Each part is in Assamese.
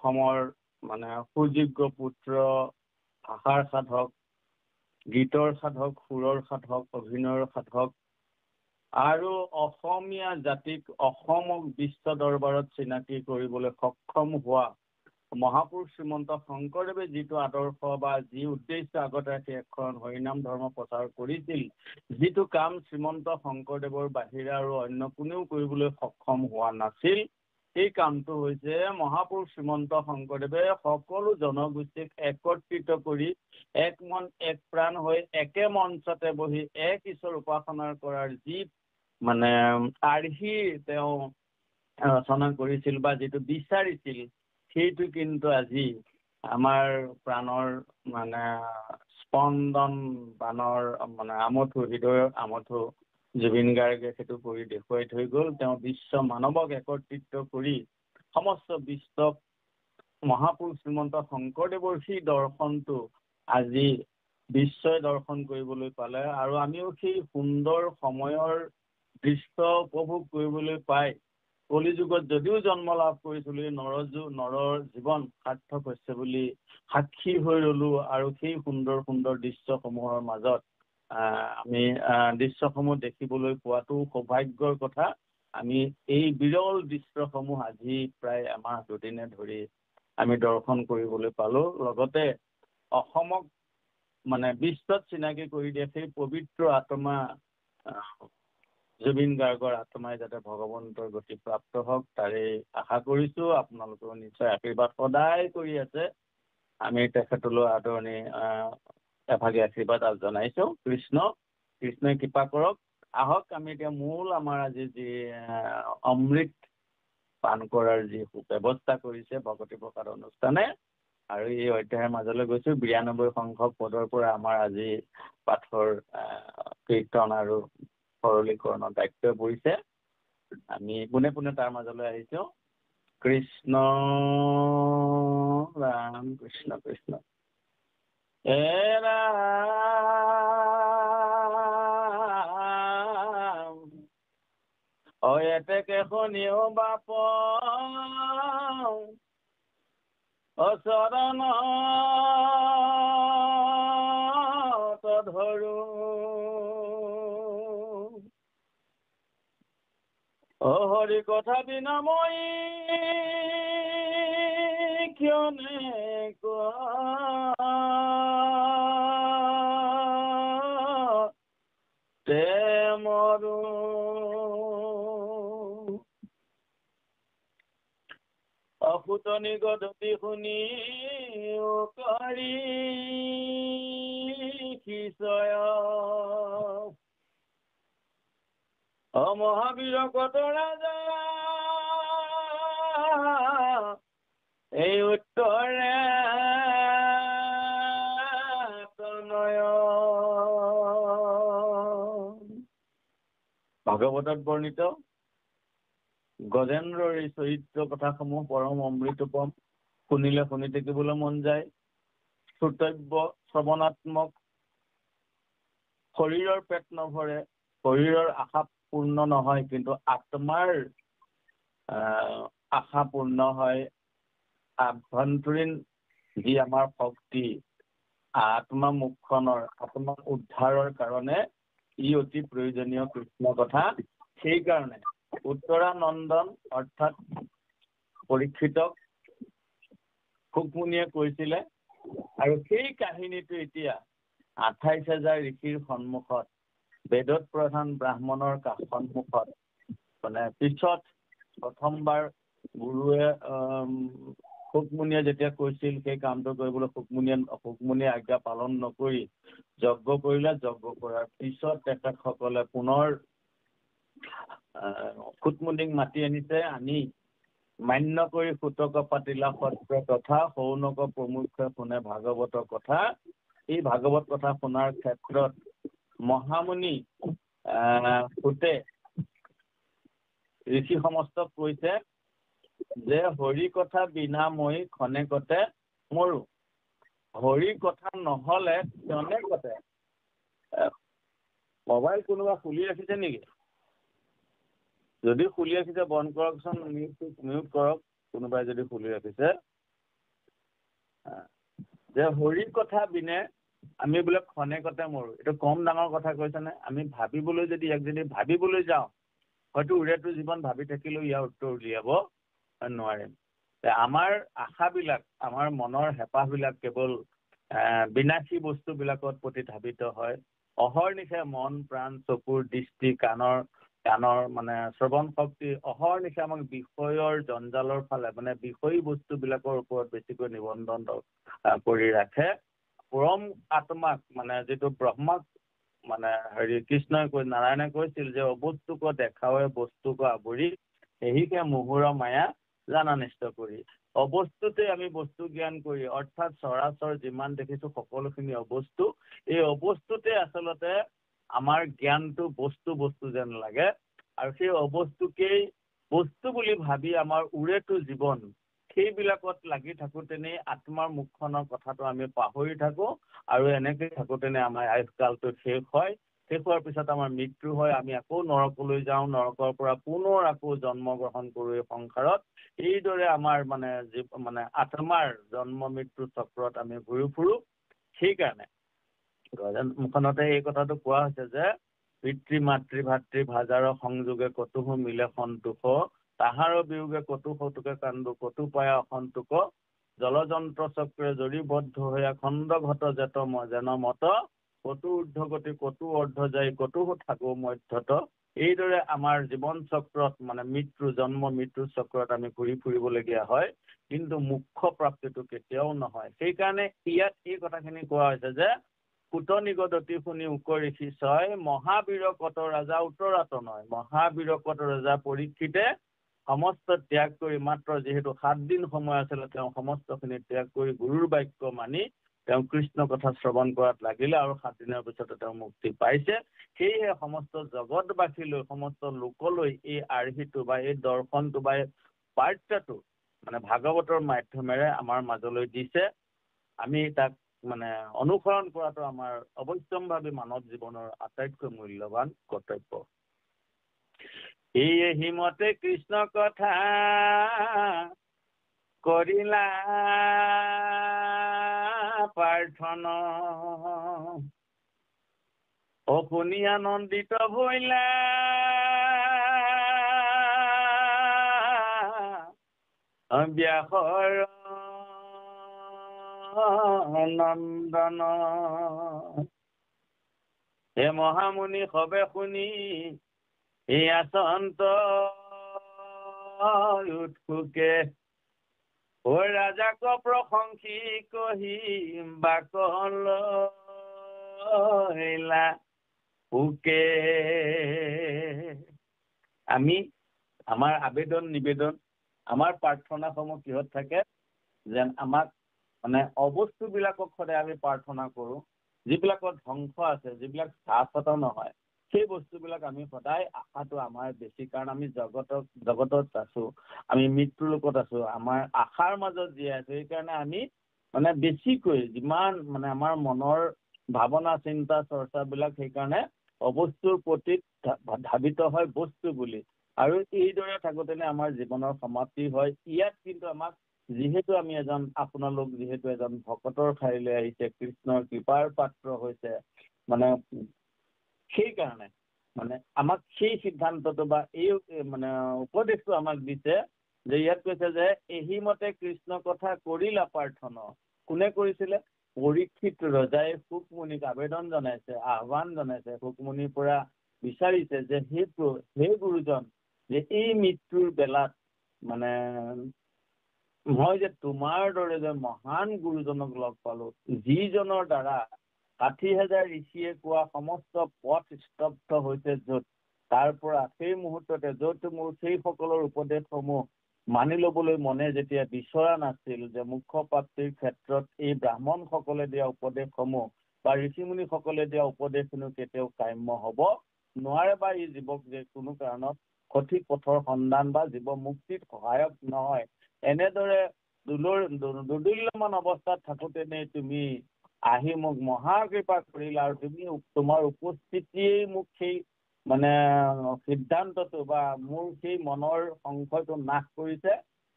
অসমৰ মানে সুযোগ্য পুত্ৰ, ভাষাৰ সাধক, গীতৰ সাধক, সুৰৰ সাধক, অভিনয়ৰ সাধক আৰু অসমীয়া জাতিক অসমক বিশ্ব দৰবাৰত চিনাকি কৰিবলৈ সক্ষম হোৱা মহাপুৰুষ শ্ৰীমন্ত শংকৰদেৱে যিটো আদৰ্শ বা যি উদ্দেশ্য আগতে ৰাখি এখন হৰিনাম ধৰ্ম প্ৰচাৰ কৰিছিল, যিটো কাম শ্ৰীমন্ত শংকৰদেৱৰ বাহিৰে আৰু অন্য কোনেও কৰিবলৈ সক্ষম হোৱা নাছিল, এই কামটো হৈছে মহাপুৰুষ শ্ৰীমন্ত শংকৰদেৱে সকলো জনগোষ্ঠীক একত্ৰিত কৰি এক মন এক প্ৰাণ হৈ একে মঞ্চতে বহি এক ঈশ্বৰ উপাসনা কৰাৰ যি মানে আৰ্হি তেওঁ ৰচনা কৰিছিল বা যিটো বিচাৰিছিল, সেইটো কিন্তু আজি আমাৰ প্ৰাণৰ মানে স্পন্দন বাণৰ মানে আমঠু, হৃদয়ৰ আমঠু জুবিন গাৰ্গে সেইটো কৰি দেখুৱাই থৈ গ'ল। তেওঁ বিশ্ব মানৱক একত্ৰিত কৰি সমস্ত বিশ্বক মহাপুৰুষ শ্ৰীমন্ত শংকৰদেৱৰ সেই দৰ্শনটো আজি বিশ্বই দৰ্শন কৰিবলৈ পালে আৰু আমিও সেই সুন্দৰ সময়ৰ দৃশ্য উপভোগ কৰিবলৈ পাই কলিযুগত যদিও জন্ম লাভ কৰিছিলোঁ, নৰৰ জীৱন সাৰ্থক হৈছে বুলি সাক্ষী হৈ ৰ'লো আৰু সেই সুন্দৰ সুন্দৰ দৃশ্যসমূহৰ মাজত আমি দৃশ্যসমূহ দেখিবলৈ পোৱাটো সৌভাগ্যৰ কথা। আমি এই বিৰল দৃশ্যসমূহ আজি প্ৰায় এমাহ দুদিনে ধৰি আমি দৰ্শন কৰিবলৈ পালোঁ। লগতে অসমক মানে বিশ্বত চিনাকি কৰি দিয়ে সেই পবিত্ৰ আত্মা জুবিন গাৰ্গৰ আত্মাই যাতে ভগৱন্তৰ গতি প্ৰাপ্ত হওক তাৰে আশা কৰিছোঁ। আপোনালোকেও নিশ্চয় আশীৰ্বাদ সদায় কৰি আছে, আমি তেখেতলৈ আদৰণি এভাগি আশীৰ্বাদ জনাইছোঁ। কৃষ্ণই কৃপা কৰক। আহক আমি এতিয়া মূল আমাৰ আজি যি অমৃত পান কৰাৰ যি ব্যৱস্থা কৰিছে ভকতি প্ৰসাদ অনুষ্ঠানে, আৰু এই অধ্যায়ৰ মাজলৈ গৈছোঁ। 92 সংখ্যক পদৰ পৰা আমাৰ আজি পাঠৰ কীৰ্তন আৰু সৰলীকৰণৰ দায়িত্ব পৰিছে। আমি পোনে পোনে তাৰ মাজলৈ আহিছোঁ। কৃষ্ণ ৰাম কৃষ্ণ কৃষ্ণ ৰাম এতেকে শুনিও বাপ চৰণ ধৰো হৰি কথা বিনা মই কিয়নে তে মৰো অসুতনি গদতি শুনি কাৰি কিশয় মহাবীৰ কত ৰাজা এই উত্তৰে তনয়। ভাগৱতত বৰ্ণিত গজেন্দ্ৰৰ এই চৰিত্ৰ কথাসমূহ পৰম অমৃতোপম, শুনিলে শুনি থাকিবলৈ মন যায়। শ্ৰোতব্য শ্ৰৱণাত্মক, শৰীৰৰ পেট নভৰে, শৰীৰৰ আশা পূৰ্ণ নহয়, কিন্তু আত্মাৰ আশা পূৰ্ণ হয়। আভ্যন্তৰীণ যি আমাৰ শক্তি, আত্মা মুখনৰ আত্মা উদ্ধাৰৰ কাৰণে ই অতি প্ৰয়োজনীয় কৃষ্ণ কথা। সেইকাৰণে উত্তৰানন্দন অৰ্থাৎ পৰীক্ষিতক সুকমুনিয়ে কৈছিলে, আৰু সেই কাহিনীটো এতিয়া 28,000 ঋষিৰ সন্মুখত, বেদত প্ৰধান ব্ৰাহ্মণৰ সন্মুখত, মানে পিছত প্ৰথমবাৰ গুৰুৱে সুকমুনিয়ে যেতিয়া কৈছিল সেই কামটো কৰিবলৈ, সুকমুনিয়ে আজ্ঞা পালন নকৰি যজ্ঞ কৰিলে। যজ্ঞ কৰাৰ পিছত তেখেতসকলে পুনৰ সুকমুনিক মাতি আনিছে, আনি মান্য কৰি সুতক পাতিলা সত্ৰ তথা সৌনক প্ৰমুখ্যে শুনে ভাগৱত কথা। এই ভাগৱত কথা শুনাৰ ক্ষেত্ৰত মহামুনি সুতে ঋষি সমস্তক কৈছে যে হৰি কথা বিনা মই ক্ষণেকতে মৰো। হৰি কথা নহলে ক্ষণেকতে। মোবাইল কোনোবা খুলি ৰাখিছে নেকি? যদি খুলি ৰাখিছে বন্ধ কৰকচোন, মিউট কৰক। কোনোবাই যদি খুলি ৰাখিছে যে হৰি কথা বিনে আমি বোলে ক্ষণেকতে মৰো। এইটো কম ডাঙৰ কথা কৈছেনে? আমি ভাবিবলৈ যদি ভাবিবলৈ যাওঁ, হয়তো উৰেটো জীৱন ভাবি থাকিলেও ইয়াৰ উত্তৰ উলিয়াব নোৱাৰিম। আমাৰ আশাবিলাক, আমাৰ মনৰ হেঁপাহবিলাক কেৱল বিনাশী বস্তুবিলাকত প্ৰতি ধাবিত হয়। অহৰ্নিশে মন প্ৰাণ চকুৰ দৃষ্টি কাণৰ মানে শ্ৰৱণ শক্তি অহৰ্নিশে আমাক বিষয়ৰ জঞ্জালৰ ফালে মানে বিষয়ী বস্তুবিলাকৰ ওপৰত বেছিকৈ নিবন্ধন কৰি ৰাখে। পৰম আত্মাক মানে যিটো ব্ৰহ্মাক মানে কৃষ্ণই নাৰায়ণে কৈছিল যে অবস্তুক দেখাৱে বস্তুক আৱৰি এহিকে মোহৰ মায়া জানা নিষ্ট কৰি। অবস্তুতে আমি বস্তু জ্ঞান কৰি অৰ্থাৎ চৰাচৰ যিমান দেখিছো সকলোখিনি অবস্তু, এই অবস্তুতে আচলতে আমাৰ জ্ঞানটো বস্তু যেন লাগে। আৰু সেই অবস্তুকেই বস্তু বুলি ভাবি আমাৰ উৰেটো জীৱন, সেইবিলাকত লাগি থাকোঁতেনেই আত্মাৰ মুখখনৰ কথাটো আমি পাহৰি থাকোঁ। আৰু এনেকৈ থাকোঁতেনে আমাৰ আয়ুসকালটো শেষ হয়। শেষ হোৱাৰ পিছত আমাৰ মৃত্যু হয়। আমি আকৌ নৰকলৈ যাওঁ, নৰকৰ পৰা পুনৰ আকৌ জন্ম গ্ৰহণ কৰোঁ এই সংসাৰত। এইদৰে আমাৰ মানে আত্মাৰ জন্ম মৃত্যু চক্ৰত আমি ঘূৰি ফুৰোঁ। সেইকাৰণে মুখনতে এই কথাটো কোৱা হৈছে যে পিতৃ মাতৃ ভাতৃ ভাজাৰ সংযোগে কতোহো মিলে সন্তোষ, তাহাৰ বিয়োগে কতো শতুকে কান্দো কতো পায়া অসন্তোষ, জলযন্ত্ৰ চক্ৰে জৰিবদ্ধ হৈ খণ্ড ঘট যেত যেন মত, কতো ঊৰ্ধ্বগতি কতো অৰ্ধ যায় কতো থাকো মধ্যত। এইদৰে আমাৰ জীৱন চক্ৰত মানে জন্ম মৃত্যুৰ চক্ৰত আমি ঘূৰি ফুৰিবলগীয়া হয়, কিন্তু মুখ্য প্ৰাপ্তিটো কেতিয়াও নহয়। সেইকাৰণে ইয়াত এই কথাখিনি কোৱা হৈছে যে পুত নিগদতি শুনি উকৰিষি ছয়, মহাবীৰকত ৰজা উত্তৰাত নয়। মহাবীৰকত ৰজা পৰীক্ষিতে সমস্ত ত্যাগ কৰি, মাত্ৰ যিহেতু 7 দিন সময় আছিলে, তেওঁ সমস্তখিনি ত্যাগ কৰি গুৰুৰ বাক্য মানি তেওঁ কৃষ্ণ কথা শ্ৰৱণ কৰাত লাগিলে আৰু 7 দিনৰ পিছতে তেওঁ মুক্তি পাইছে। সেয়েহে সমস্ত জগতবাসীলৈ, সমস্ত লোকলৈ এই আৰ্হিটো বা এই দৰ্শনটো বা এই বাৰ্তাটো মানে ভাগৱতৰ মাধ্যমেৰে আমাৰ মাজলৈ দিছে। আমি তাক মানে অনুসৰণ কৰাটো আমাৰ অৱশ্যম্ভাৱী মানৱ জীৱনৰ আটাইতকৈ মূল্যৱান কৰ্তব্য। এই মতে কৃষ্ণ কথা কৰিলা প্ৰাৰ্থনা, শুনি আনন্দিত হৈলা ব্যাসৰ নন্দন। হে মহামুনি সবে শুনি এই আচন্ত উৎসুকে, ঐ ৰাজাক প্ৰশংসি কহি বাকলা উকে। আমি আমাৰ আবেদন নিবেদন, আমাৰ প্ৰাৰ্থনাসমূহ কিহত থাকে? যেন আমাক মানে অবস্তুবিলাকক সদায় আমি প্ৰাৰ্থনা কৰোঁ, যিবিলাকত ধ্বংস আছে, যিবিলাক শাশ্বত নহয়, সেই বস্তুবিলাক আমি সদায় আশাটো আমাৰ বেছি। কাৰণ আমি জগতত আছোঁ, আমি মৃত্যুৰ লোকত আছোঁ, আমাৰ আশাৰ মাজত জীয়াই আছোঁ। সেইকাৰণে আমি মানে বেছিকৈ যিমান মানে আমাৰ মনৰ ভাৱনা চিন্তা চৰ্চাবিলাক সেইকাৰণে অবস্তুৰ প্ৰতি ধাবিত হয় বস্তু বুলি। আৰু এইদৰে থাকোঁতেনে আমাৰ জীৱনৰ সমাপ্তি হয়। ইয়াত কিন্তু আমাক যিহেতু আমি আপোনালোক যিহেতু এজন ভকতৰ ঠাইলৈ আহিছে, কৃষ্ণৰ কৃপাৰ পাত্ৰ হৈছে, মানে সেইকাৰণে মানে আমাক সেই সিদ্ধান্তটো বা এই মানে উপদেশটো আমাক দিছে যে ইয়াত কৈছে যে এহি মতে কৃষ্ণ কথা কৰিলা প্ৰাৰ্থনা। কোনে কৰিছিলে? পৰীক্ষিত ৰজাই শুকমুনিক আবেদন জনাইছে, আহ্বান জনাইছে, শুকমুনিৰ পৰা বিচাৰিছে যে হে গুৰুজন, যে এই মৃত্যুৰ বেলাত মানে মই যে তোমাৰ দৰে যে মহান গুৰুজনক লগ পালো, যিজনৰ দ্বাৰা 60,000 ঋষিয়ে কোৱা সমস্ত পথ স্তব্ধ হৈছে, য'ত তাৰ পৰা সেই মুহূৰ্ততে য'ত মোৰ সেই সকলৰ উপদেশসমূহ মানি ল'বলৈ মনে যেতিয়া বিচৰা নাছিল, যে মুখ্য প্ৰাপ্তিৰ ক্ষেত্ৰত এই ব্ৰাহ্মণসকলে দিয়া উপদেশসমূহ বা ঋষিমুনিসকলে দিয়া উপদেশসমূহ কেতিয়াও কাম্য হ'ব নোৱাৰে, বা এই জীৱক যে কোনো কাৰণত সঠিক পথৰ সন্ধান বা জীৱ মুক্তিত সহায়ক নহয়। এনেদৰে দুৰ্দুল্যমান অৱস্থাত থাকোঁতেনে তুমি আহি মোক মহাকৃপা কৰিলা, আৰু তুমি তোমাৰ উপস্থিতিয়েই মোক সেই মানে সিদ্ধান্তটো বা মোৰ সেই মনৰ সংশয়টো নাশ কৰিছে।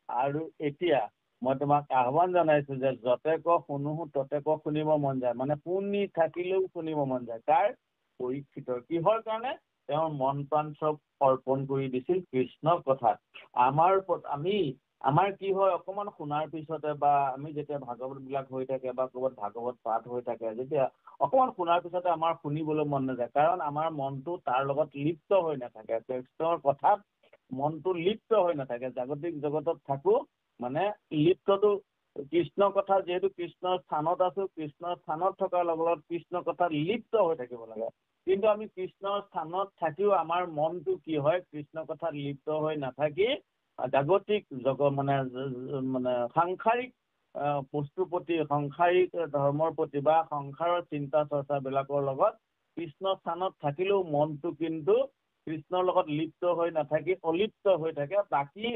আৰু এতিয়া মই তোমাক আহ্বান জনাইছো যে যতে ক শুনো ততে ক শুনিব মন যায়, মানে শুনি থাকিলেও শুনিব মন যায়। কাৰ? পৰীক্ষিতৰ। কিহৰ কাৰণে? তেওঁৰ মন প্ৰাণ চব অৰ্পণ কৰি দিছিল কৃষ্ণৰ কথাত। আমাৰ কি হয়, অকমান শুনাৰ পিছতে বা আমি যেতিয়া ভাগৱত বিলাক হৈ থাকে বা ক'ৰবাত ভাগৱত পাঠ হৈ থাকে, যেতিয়া অকমান শুনাৰ পিছতে আমাৰ শুনিবলৈ মন নাযায়, কাৰণ আমাৰ মনটো তাৰ লগত লিপ্ত হৈ নাথাকে, কৃষ্ণৰ কথাত মনটো লিপ্ত হৈ নাথাকে। জাগতিক জগতত থাকো মানে লিপ্তটো কৃষ্ণৰ কথা, যিহেতু কৃষ্ণৰ স্থানত আছো, কৃষ্ণৰ স্থানত থকাৰ লগে লগত কৃষ্ণৰ কথাত লিপ্ত হৈ থাকিব লাগে। কিন্তু আমি কৃষ্ণৰ স্থানত থাকিও আমাৰ মনটো কি হয়, কৃষ্ণৰ কথাত লিপ্ত হৈ নাথাকি জাগতিক মানে সাংসাৰিক বস্তুৰ প্ৰতি, সাংসাৰিক ধৰ্মৰ প্ৰতি বা সংসাৰৰ চিন্তা চৰ্চাবিলাকৰ লগত কৃষ্ণৰ স্থানত থাকিলেও মনটো কিন্তু কৃষ্ণৰ লগত লিপ্ত হৈ নাথাকি অলিপ্ত হৈ থাকে। বাকী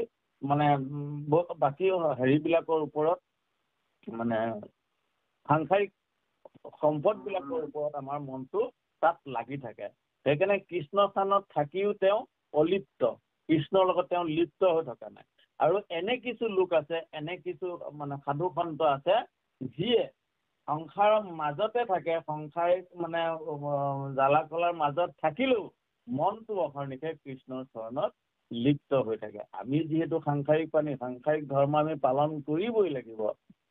হেৰিবিলাকৰ ওপৰত, মানে সাংসাৰিক সম্পদবিলাকৰ ওপৰত আমাৰ মনটো তাত লাগি থাকে। সেইকাৰণে কৃষ্ণৰ স্থানত থাকিও তেওঁ অলিপ্ত, কৃষ্ণৰ লগত তেওঁ লিপ্ত হৈ থকা নাই। আৰু এনে কিছু লোক আছে, এনে কিছু মানে সাধু সন্ত আছে, যিয়ে সংসাৰৰ মাজতে থাকে, সংসাৰিক মানে জ্বালা কলাৰ মাজত থাকিলেও মনটো অহৰ্নিশে কৃষ্ণৰ চৰণত লিপ্ত হৈ থাকে। আমি যিহেতু সাংসাৰিক প্ৰাণী, সাংসাৰিক ধৰ্ম আমি পালন কৰিবই লাগিব,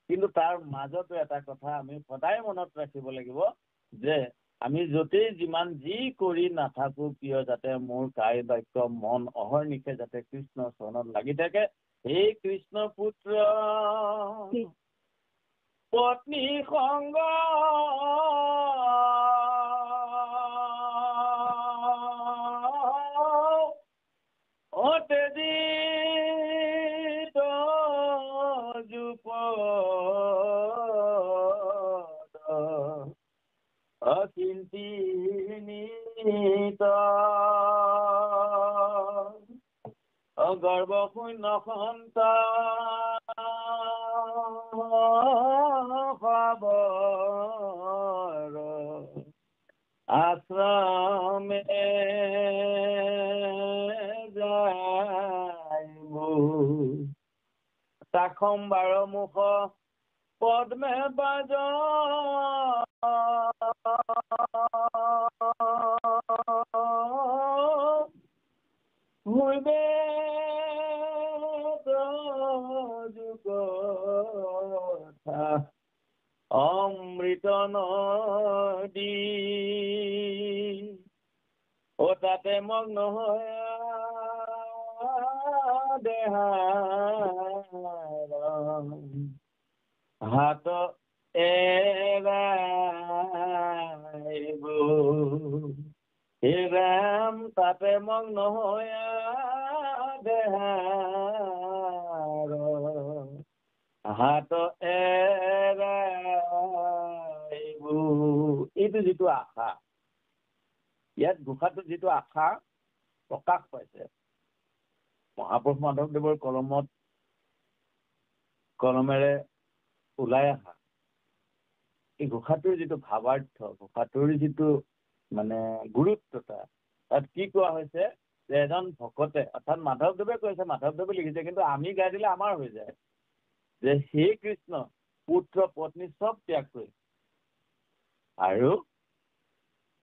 কিন্তু তাৰ মাজতো এটা কথা আমি সদায় মনত ৰাখিব লাগিব যে আমি য'তেই যিমান যি কৰি নাথাকো কিয়, যাতে মোৰ কায় বাক্য মন অহৰ্নিশে যাতে কৃষ্ণৰ চৰণত লাগি থাকে। হে কৃষ্ণ পুত্ৰ পত্নী সংগ অতেজি অচিন্তিত গৰ্ব শূন্য সন্তান আশ্ৰমে তাখম বাৰ মুখ পদ্মে বাজ হইবে অমৃত নদী ও তাতে মগ্ন হয় দেহার হাত এরাইব হে রাম তাতে মগ্ন হয় দেহার হাত এৰাইব। এইটো যিটো আশা, ইয়াত ঘোষাটোত যিটো আশা প্ৰকাশ পাইছে, মহাপুৰুষ মাধৱদেৱৰ কলমেৰে ওলাই অহা এই ঘোষাটোৰ যিটো ভাৱাৰ্থ, ঘোষাটোৰ যিটো মানে গুৰুত্বতা, তাত কি কোৱা হৈছে যে এজন ভকতে, অৰ্থাৎ মাধৱদেৱে কৈছে, মাধৱদেৱে লিখিছে, কিন্তু আমি গাই দিলে আমাৰ হৈ যায় যে হে কৃষ্ণ পুত্ৰ পত্নী চব ত্যাগ কৰি আৰু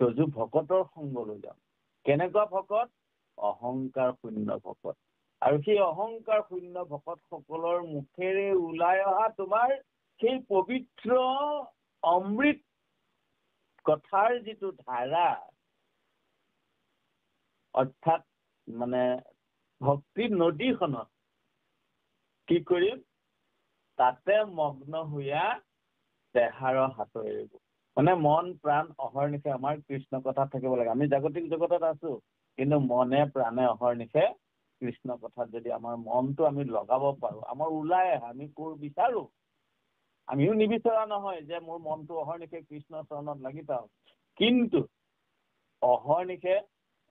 তজু ভকতৰ সংগ লৈ যাওঁ। কেনেকুৱা ভকত? অহংকাৰ শূন্য ভকত। আৰু সেই অহংকাৰ শূন্য ভকতসকলৰ মুখেৰে ওলাই অহা তোমাৰ সেই পবিত্ৰ অমৃত কথাৰ যিটো ধাৰা, অৰ্থাৎ মানে ভক্তিৰ নদীখনত কি কৰিম? তাতে মগ্ন হৈয়া দেহাৰৰ হাত এৰিব। মানে মন প্ৰাণ অহৰ্নিশে আমাৰ কৃষ্ণ কথা থাকিব লাগে। আমি জাগতিক জগতত আছো, কিন্তু মনে প্ৰাণে অহৰ্নিশে কৃষ্ণ কথাত যদি আমাৰ মনটো আমি লগাব পাৰো, আমাৰ ওলাই আহে, আমি বিচাৰো, আমিও নিবিচৰা নহয় যে মোৰ মনটো অহৰ্নিশে কৃষ্ণৰ চৰণত লাগি পাওঁ, কিন্তু অহৰ্নিশে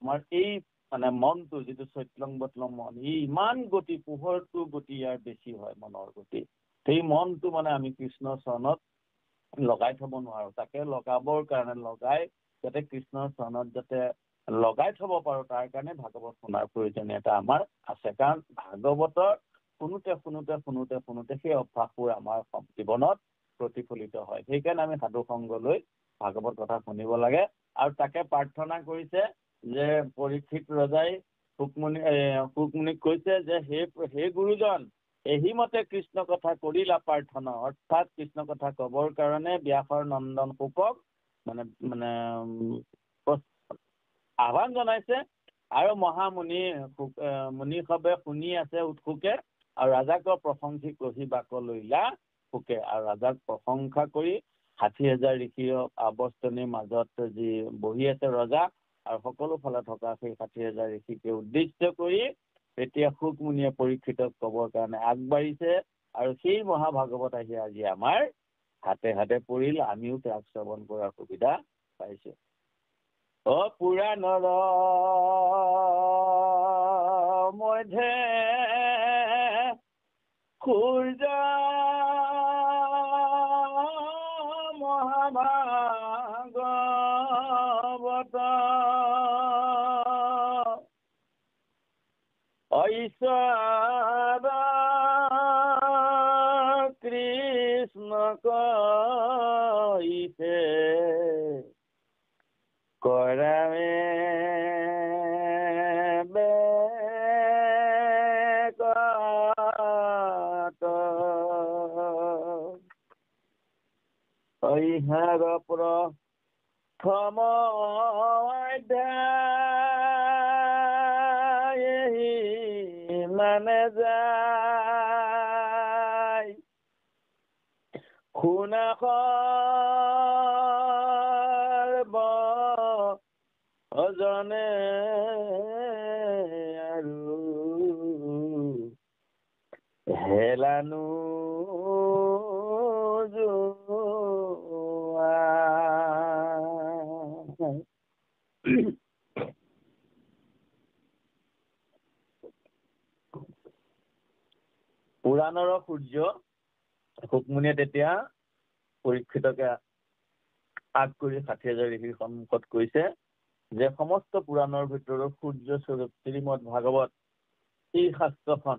আমাৰ এই মানে মনটো যিটো চৈত্লং বটলং মন, ই ইমান গতি, পোহৰটো গতি ইয়াৰ বেছি হয় মনৰ গতি, সেই মনটো মানে আমি কৃষ্ণৰ চৰণত লগাই থব নোৱাৰো। তাকে লগাবৰ কাৰণে যাতে কৃষ্ণৰ চৰণত যাতে লগাই থব পাৰো, তাৰ কাৰণে ভাগৱত শুনাৰ প্ৰয়োজনীয়তা আমাৰ আছে। কাৰণ ভাগৱতৰ শুনোতে সেই অভ্যাসবোৰ আমাৰ জীৱনত প্ৰতিফলিত হয়। সেইকাৰণে আমি সাধু সংগ লৈ ভাগৱত কথা শুনিব লাগে। আৰু তাকে প্ৰাৰ্থনা কৰিছে যে পৰীক্ষিত ৰজাই শুকমুনিক কৈছে যে হে গুৰুজন, এহিমতে কৃষ্ণ কথা কৰিলা প্ৰাৰ্থনা, অৰ্থাৎ কৃষ্ণ কথা কবৰ কাৰণে ব্যাসৰ নন্দন শুকক মানে আহ্বান জনাইছে। আৰু মহামুনি মুনিসৱে শুনি আছে উৎসুকে, আৰু ৰাজাক প্ৰশংসি কহি বাক লৈলা সুকে। আৰু ৰাজাক প্ৰশংসা কৰি ৬০,০০০ ঋষিৰ আৱৰ্তনীৰ মাজত যি বহি আছে ৰজা, আৰু সকলো ফালে থকা সেই ৬০,০০০ ঋষিকে উদ্দেশ্য কৰি তেতিয়া শুকমুনিয়ে পৰীক্ষিতক কবৰ কাৰণে আগবাঢ়িছে। আৰু সেই মহাভাগৱত আহি আজি আমাৰ হাতে হাতে পৰিল, আমিও তাক শ্ৰৱণ কৰাৰ সুবিধা পাইছো। পুৰাণৰ মধ্যে সূৰ্য মহাভাগৱত ঈশ্বৰ কৃষ্ণ কৈছে কৰামে ইহাৰ প্ৰথম অধ্যায় মানে যায় শুনা অজনে আৰু হেলানো পুৰাণৰ সূৰ্য শুকমুনিয়ে তেতিয়া পৰীক্ষিতকে আগ কৰি ৬০,০০০ ঋষিৰ সন্মুখত কৈছে যে সমস্ত পুৰাণৰ ভিতৰত সূৰ্য স্বৰূপ শ্ৰীমদ ভাগৱত এই শাস্ত্ৰখন,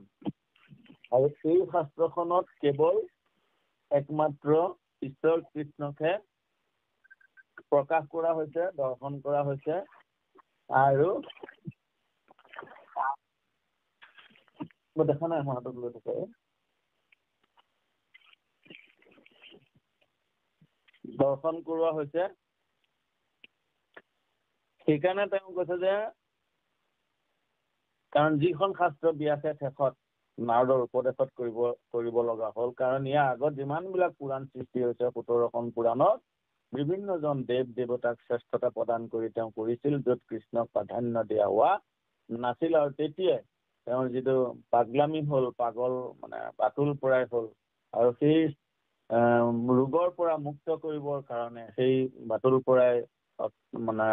আৰু এই শাস্ত্ৰখনত কেৱল একমাত্ৰ ঈশ্বৰ কৃষ্ণকে প্ৰকাশ কৰা হৈছে, দৰ্শন কৰা হৈছে। আৰু মই দেখা নাই মোৰ হাতত লৈ থাকে, দৰ্শন কৰোৱা হৈছে। সেইকাৰণে তেওঁ কৈছে যে কাৰণ যিখন শাস্ত্ৰ ব্যাসে শেষত নাৰদৰ উপদেশত কৰিব লগা হ'ল, কাৰণ ইয়াৰ আগত যিমানবিলাক পুৰাণ সৃষ্টি হৈছে ১৭খন পুৰাণত বিভিন্নজন দেৱ দেৱতাক শ্ৰেষ্ঠতা প্ৰদান কৰি তেওঁ কৰিছিল, য'ত কৃষ্ণক প্ৰাধান্য দিয়া হোৱা নাছিল। আৰু তেতিয়াই তেওঁৰ যিটো পাগলামি হ'ল, পাগল মানে বাতুল পৰাই হ'ল, আৰু সেই ৰোগৰ পৰা মুক্ত কৰিবৰ কাৰণে সেই বাতুল পৰাই মানে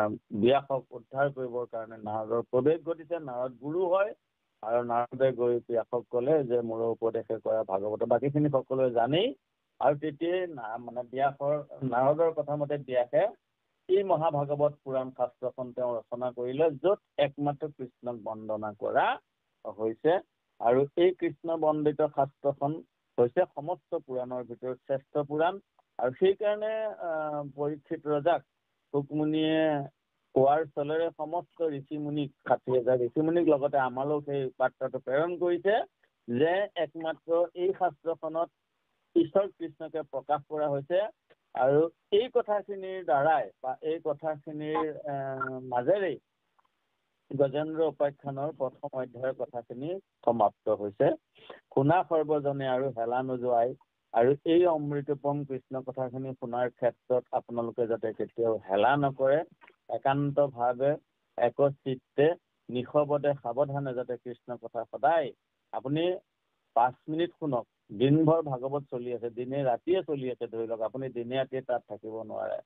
ব্যাসক উদ্ধাৰ কৰিবৰ কাৰণে নাৰদৰ প্ৰৱেশ ঘটিছে। নাৰদ গুৰু হয়, আৰু নাৰদে গৈ ব্যাসক ক'লে যে মোৰ উপদেশে কৰা ভাগৱত বাকীখিনি সকলোৱে জানেই। আৰু তেতিয়াই মানে নাৰদৰ কথা মতে ব্যাসে এই মহাভাগৱত পুৰাণ শাস্ত্ৰখন তেওঁ ৰচনা কৰিলে, য'ত একমাত্ৰ কৃষ্ণক বন্দনা কৰা হৈছে। আৰু এই কৃষ্ণ বন্দিত শাস্ত্ৰখন হৈছে সমস্ত পুৰাণৰ ভিতৰত শ্ৰেষ্ঠ পুৰাণ। আৰু সেইকাৰণে পৰীক্ষিত ৰজাক শুকমুনিয়ে কোৱাৰ চলেৰে সমস্ত ঋষিমুনিক ৬০,০০০ ঋষিমুনিক লগতে আমালৈও সেই বাৰ্তাটো প্ৰেৰণ কৰিছে যে একমাত্ৰ এই শাস্ত্ৰখনত ঈশ্বৰ কৃষ্ণকে প্ৰকাশ কৰা হৈছে। আৰু এই কথাখিনিৰ দ্বাৰাই বা এই কথাখিনিৰ মাজেৰেই গজেন্দ্ৰ উপাখ্যানৰ প্ৰথম অধ্যায়ৰ কথাখিনি সমাপ্ত হৈছে। শুনা সৰ্বজনে আৰু হেলা নোযোৱাই। আৰু এই অমৃতোপম কৃষ্ণ কথাখিনি শুনাৰ ক্ষেত্ৰত আপোনালোকে যাতে কেতিয়াও হেলা নকৰে, একান্তভাৱে একচিত্তে নিশবদে সাৱধানে যাতে কৃষ্ণ কথা সদায় আপুনি ৫ মিনিট শুনক। দিনভৰ ভাগৱত চলি আছে, দিনে ৰাতিয়ে চলি আছে ধৰি লওক, আপুনি দিনে ৰাতিয়ে তাত থাকিব নোৱাৰে।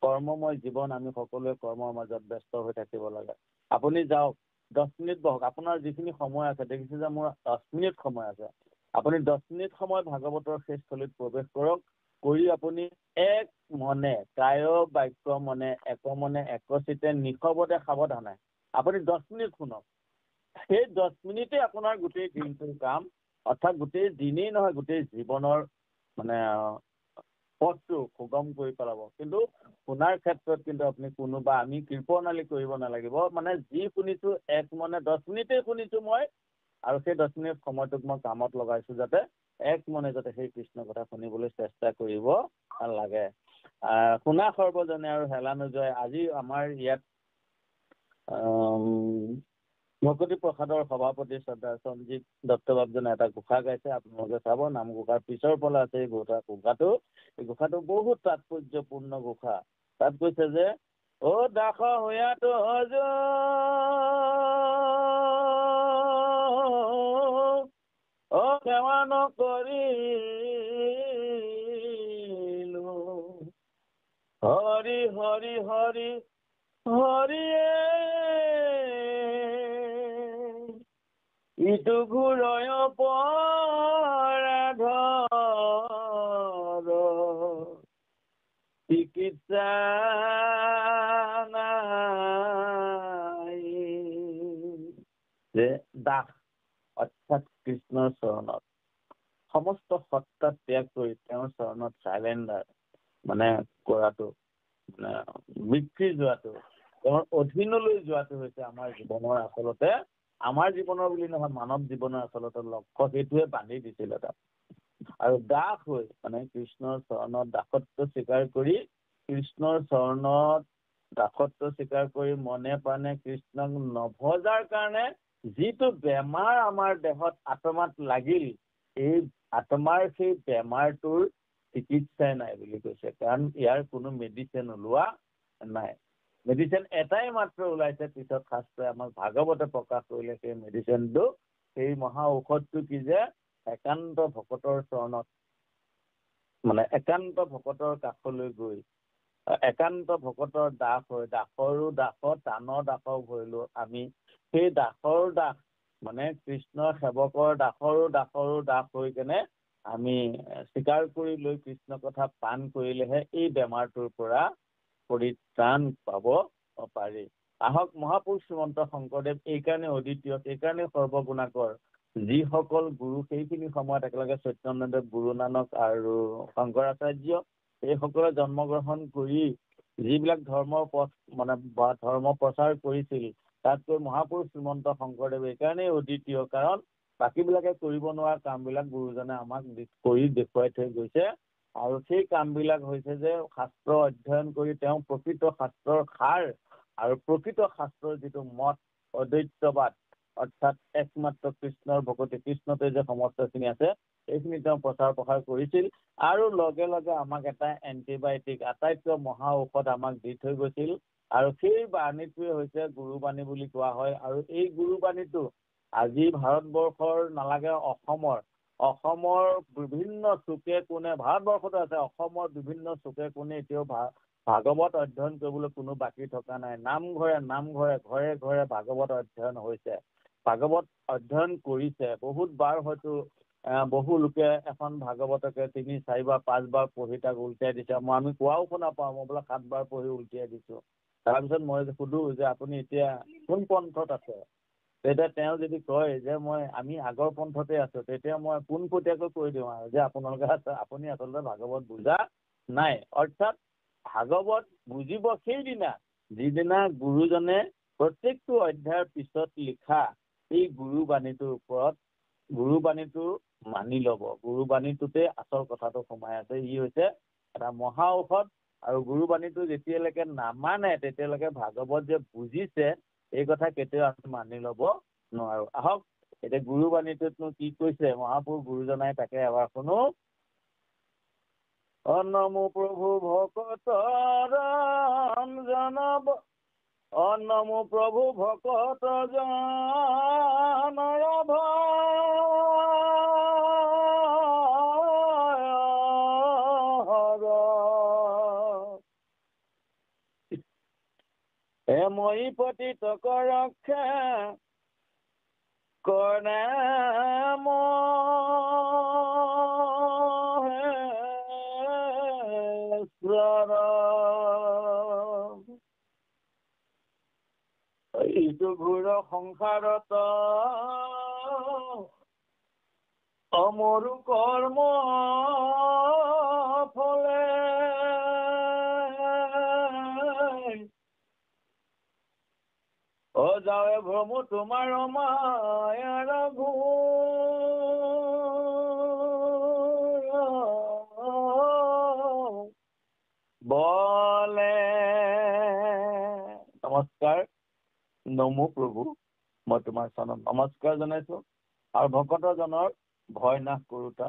কৰ্মময় জীৱন, আমি সকলোৱে কৰ্মৰ মাজত ব্যস্ত হৈ থাকিব লাগে। আপুনি যাওক, 10 মিনিট বহক, আপোনাৰ যিখিনি সময় আছে, দেখিছে যে মোৰ 10 মিনিট সময় আছে, আপুনি 10 মিনিট সময় ভাগৱতৰ সেই স্থলীত প্ৰৱেশ কৰক। কৰি আপুনি এক মনে কায় বাক্য মনে একমনে একচিতে নিশবদে সাৱধানে আপুনি 10 মিনিট শুনক। সেই 10 মিনিটে আপোনাৰ গোটেই দিনটোৰ কাম অৰ্থাৎ গোটেই দিনেই নহয়, গোটেই জীৱনৰ মানে পথটো সুগম কৰি পেলাব। কিন্তু শুনাৰ ক্ষেত্ৰত কিন্তু আপুনি কোনোবা আমি কৃপণালি কৰিব নালাগিব। মানে যি শুনিছোঁ এক মনে 10 মিনিটেই শুনিছোঁ মই, আৰু সেই 10 মিনিট সময়টোক মই কামত লগাইছোঁ, যাতে এক মনে যাতে সেই কৃষ্ণ কথা শুনিবলৈ চেষ্টা কৰিব লাগে। শুনা সৰ্বজনে আৰু হেলা নোযোৱাই। আজি আমাৰ ইয়াত ভকতি প্ৰসাদৰ সভাপতি শ্ৰদ্ধা সঞ্জীৱ দত্তবাবুজনে এটা ঘোষা গাইছে, আপোনালোকে চাব। নামঘোষাৰ পিছৰ ফালে আছে এই ঘোষাটো। এই ঘোষাটো বহুত তাৎপৰ্যপূৰ্ণ ঘোষা। তাত কৈছে যে দাস হৈয়াতো সেৱা নকৰিলো, হৰি হৰি হৰি হৰিয়ে ইটো ঘূৰয় পৰাধৰ চিকিৎসা নাই। যে দাস অৰ্থাৎ কৃষ্ণৰ চৰণত সমস্ত সত্তা ত্যাগ কৰি তেওঁৰ চৰণত চাইলেণ্ডাৰ মানে কৰাটো, মানে বিক্ৰী যোৱাটো, তেওঁৰ অধীনলৈ যোৱাটো হৈছে আমাৰ জীৱনৰ আচলতে, আমাৰ জীৱনৰ বুলি নহয়, মানৱ জীৱনৰ আচলতে লক্ষ্য। সেইটোৱে বান্ধি দিছিলে তাত। আৰু দাস হৈ মানে কৃষ্ণৰ চৰণত দাসত্ব স্বীকাৰ কৰি, কৃষ্ণৰ চৰণত দাসত্ব স্বীকাৰ কৰি মনে প্ৰাণে কৃষ্ণক নভজাৰ কাৰণে যিটো বেমাৰ আমাৰ দেহত আত্মাত লাগিল, এই আত্মাৰ সেই বেমাৰটোৰ চিকিৎসাই নাই বুলি কৈছে। কাৰণ ইয়াৰ কোনো মেডিচিন ওলোৱা নাই। মেডিচিন এটাই মাত্ৰ ওলাইছে, পিছত শাস্ত্ৰই আমাক ভাগৱতে প্ৰকাশ কৰিলে সেই মেডিচিনটো, সেই মহা ঔষধটো কি যে একান্ত ভকতৰ চৰণত, মানে একান্ত ভকতৰ কাষলৈ গৈ একান্ত ভকতৰ দাস হৈ, দাসৰো দাসত টানৰ দাসক ভৰিলো আমি। সেই দাসৰ দাস মানে কৃষ্ণৰ সেৱকৰ দাসৰো দাস হৈ কেনে আমি স্বীকাৰ কৰি লৈ কৃষ্ণ কথা পাণ কৰিলেহে এই বেমাৰটোৰ পৰা পৰিত্ৰাণ পাব পাৰি। আহক মহাপুৰুষ শ্ৰীমন্ত শংকৰদেৱ এইকাৰণে অদ্বিতীয়, এইকাৰণে সৰ্বগুণাকৰ। যিসকল গুৰু সেইখিনি সময়ত একেলগে চৈতন্যদেৱ, গুৰু নানক আৰু শংকৰাচাৰ্য, এইসকলে জন্মগ্ৰহণ কৰি যিবিলাক ধৰ্মৰ পথ মানে বা ধৰ্ম প্ৰচাৰ কৰিছিল, তাতকৈ মহাপুৰুষ শ্ৰীমন্ত শংকৰদেৱ এইকাৰণেই অদ্বিতীয়, কাৰণ বাকীবিলাকে কৰিব নোৱাৰা কামবিলাক গুৰুজনে আমাক কৰি দেখুৱাই থৈ গৈছে। আৰু সেই কামবিলাক হৈছে যে শাস্ত্ৰ অধ্যয়ন কৰি তেওঁ প্ৰকৃত শাস্ত্ৰৰ সাৰ আৰু প্ৰকৃত শাস্ত্ৰৰ যিটো মত অদ্বৈতবাদ, অৰ্থাৎ একমাত্ৰ কৃষ্ণৰ ভকতি, কৃষ্ণতে যে সমস্তখিনি আছে, এইখিনি তেওঁ প্ৰচাৰ প্ৰসাৰ কৰিছিল। আৰু লগে লগে আমাক এটা এণ্টিবায়টিক, আটাইতকৈ মহা ঔষধ আমাক দি থৈ গৈছিল। আৰু সেই বাণীটোৱে হৈছে গুৰুবাণী বুলি কোৱা হয়। আৰু এই গুৰুবাণীটো আজি ভাৰতবৰ্ষৰ নালাগে, অসমৰ বিভিন্ন চুকে কোণে, ভাৰতবৰ্ষতো আছে, অসমৰ বিভিন্ন চুকে কোণে এতিয়াও ভাগৱত অধ্যয়ন কৰিবলৈ কোনো বাকী থকা নাই। নামঘৰে ঘৰে ঘৰে ভাগৱত অধ্যয়ন হৈছে, ভাগৱত অধ্যয়ন কৰিছে। বহুত বাৰ হয়তো বহু লোকে এখন ভাগৱতকে 3, 4 বা 5 বাৰ পঢ়ি তাক উল্টাই দিছে। আমি কোৱাও শুনা পাওঁ, মই বোলে 7 বাৰ পঢ়ি উল্টিয়াই দিছোঁ। তাৰপিছত মই সুধো যে আপুনি এতিয়া কোন পন্থত আছে? তেতিয়া তেওঁ যদি কয় যে আমি আগৰ পন্থতে আছো, তেতিয়া মই পোনপটীয়াকৈ কৈ দিওঁ আৰু যে আপোনালোকে আপুনি আচলতে ভাগৱত বুজা নাই। অৰ্থাৎ ভাগৱত বুজিব সেইদিনা যিদিনা গুৰুজনে প্ৰত্যেকটো অধ্যায়ৰ পিছত লিখা এই গুৰুবাণীটোৰ ওপৰত গুৰুবাণীটো মানি ল'ব। গুৰুবাণীটোতে আচল কথাটো সোমাই আছে। ই হৈছে এটা মহা ঔষধ। আৰু গুৰুবাণীটো যেতিয়ালৈকে নামানে তেতিয়ালৈকে ভাগৱত যে বুজিছে এই কথা কেতিয়াও আমি মানি ল'ব নোৱাৰো। আহক এতিয়া গুৰুবাণীটোতনো কি কৈছে মহাপুৰুষ গুৰুজনাই, তাকে এবাৰ শুনো। নমো প্ৰভু ভকতৰ জনাব, নমো প্ৰভু ভকত জনৰ মই পতিত ৰক্ষা কৰে ইটো ঘূৰ সংসাৰত অমৰু কৰ্ম ফলে যাৱে ভ্ৰম তোমাৰ মায়াৰ বলে। নমস্কাৰ, নমো প্ৰভু। মই তোমাৰ চৰণত নমস্কাৰ জনাইছো আৰু ভকতজনৰ ভয় নাশ কৰোতা,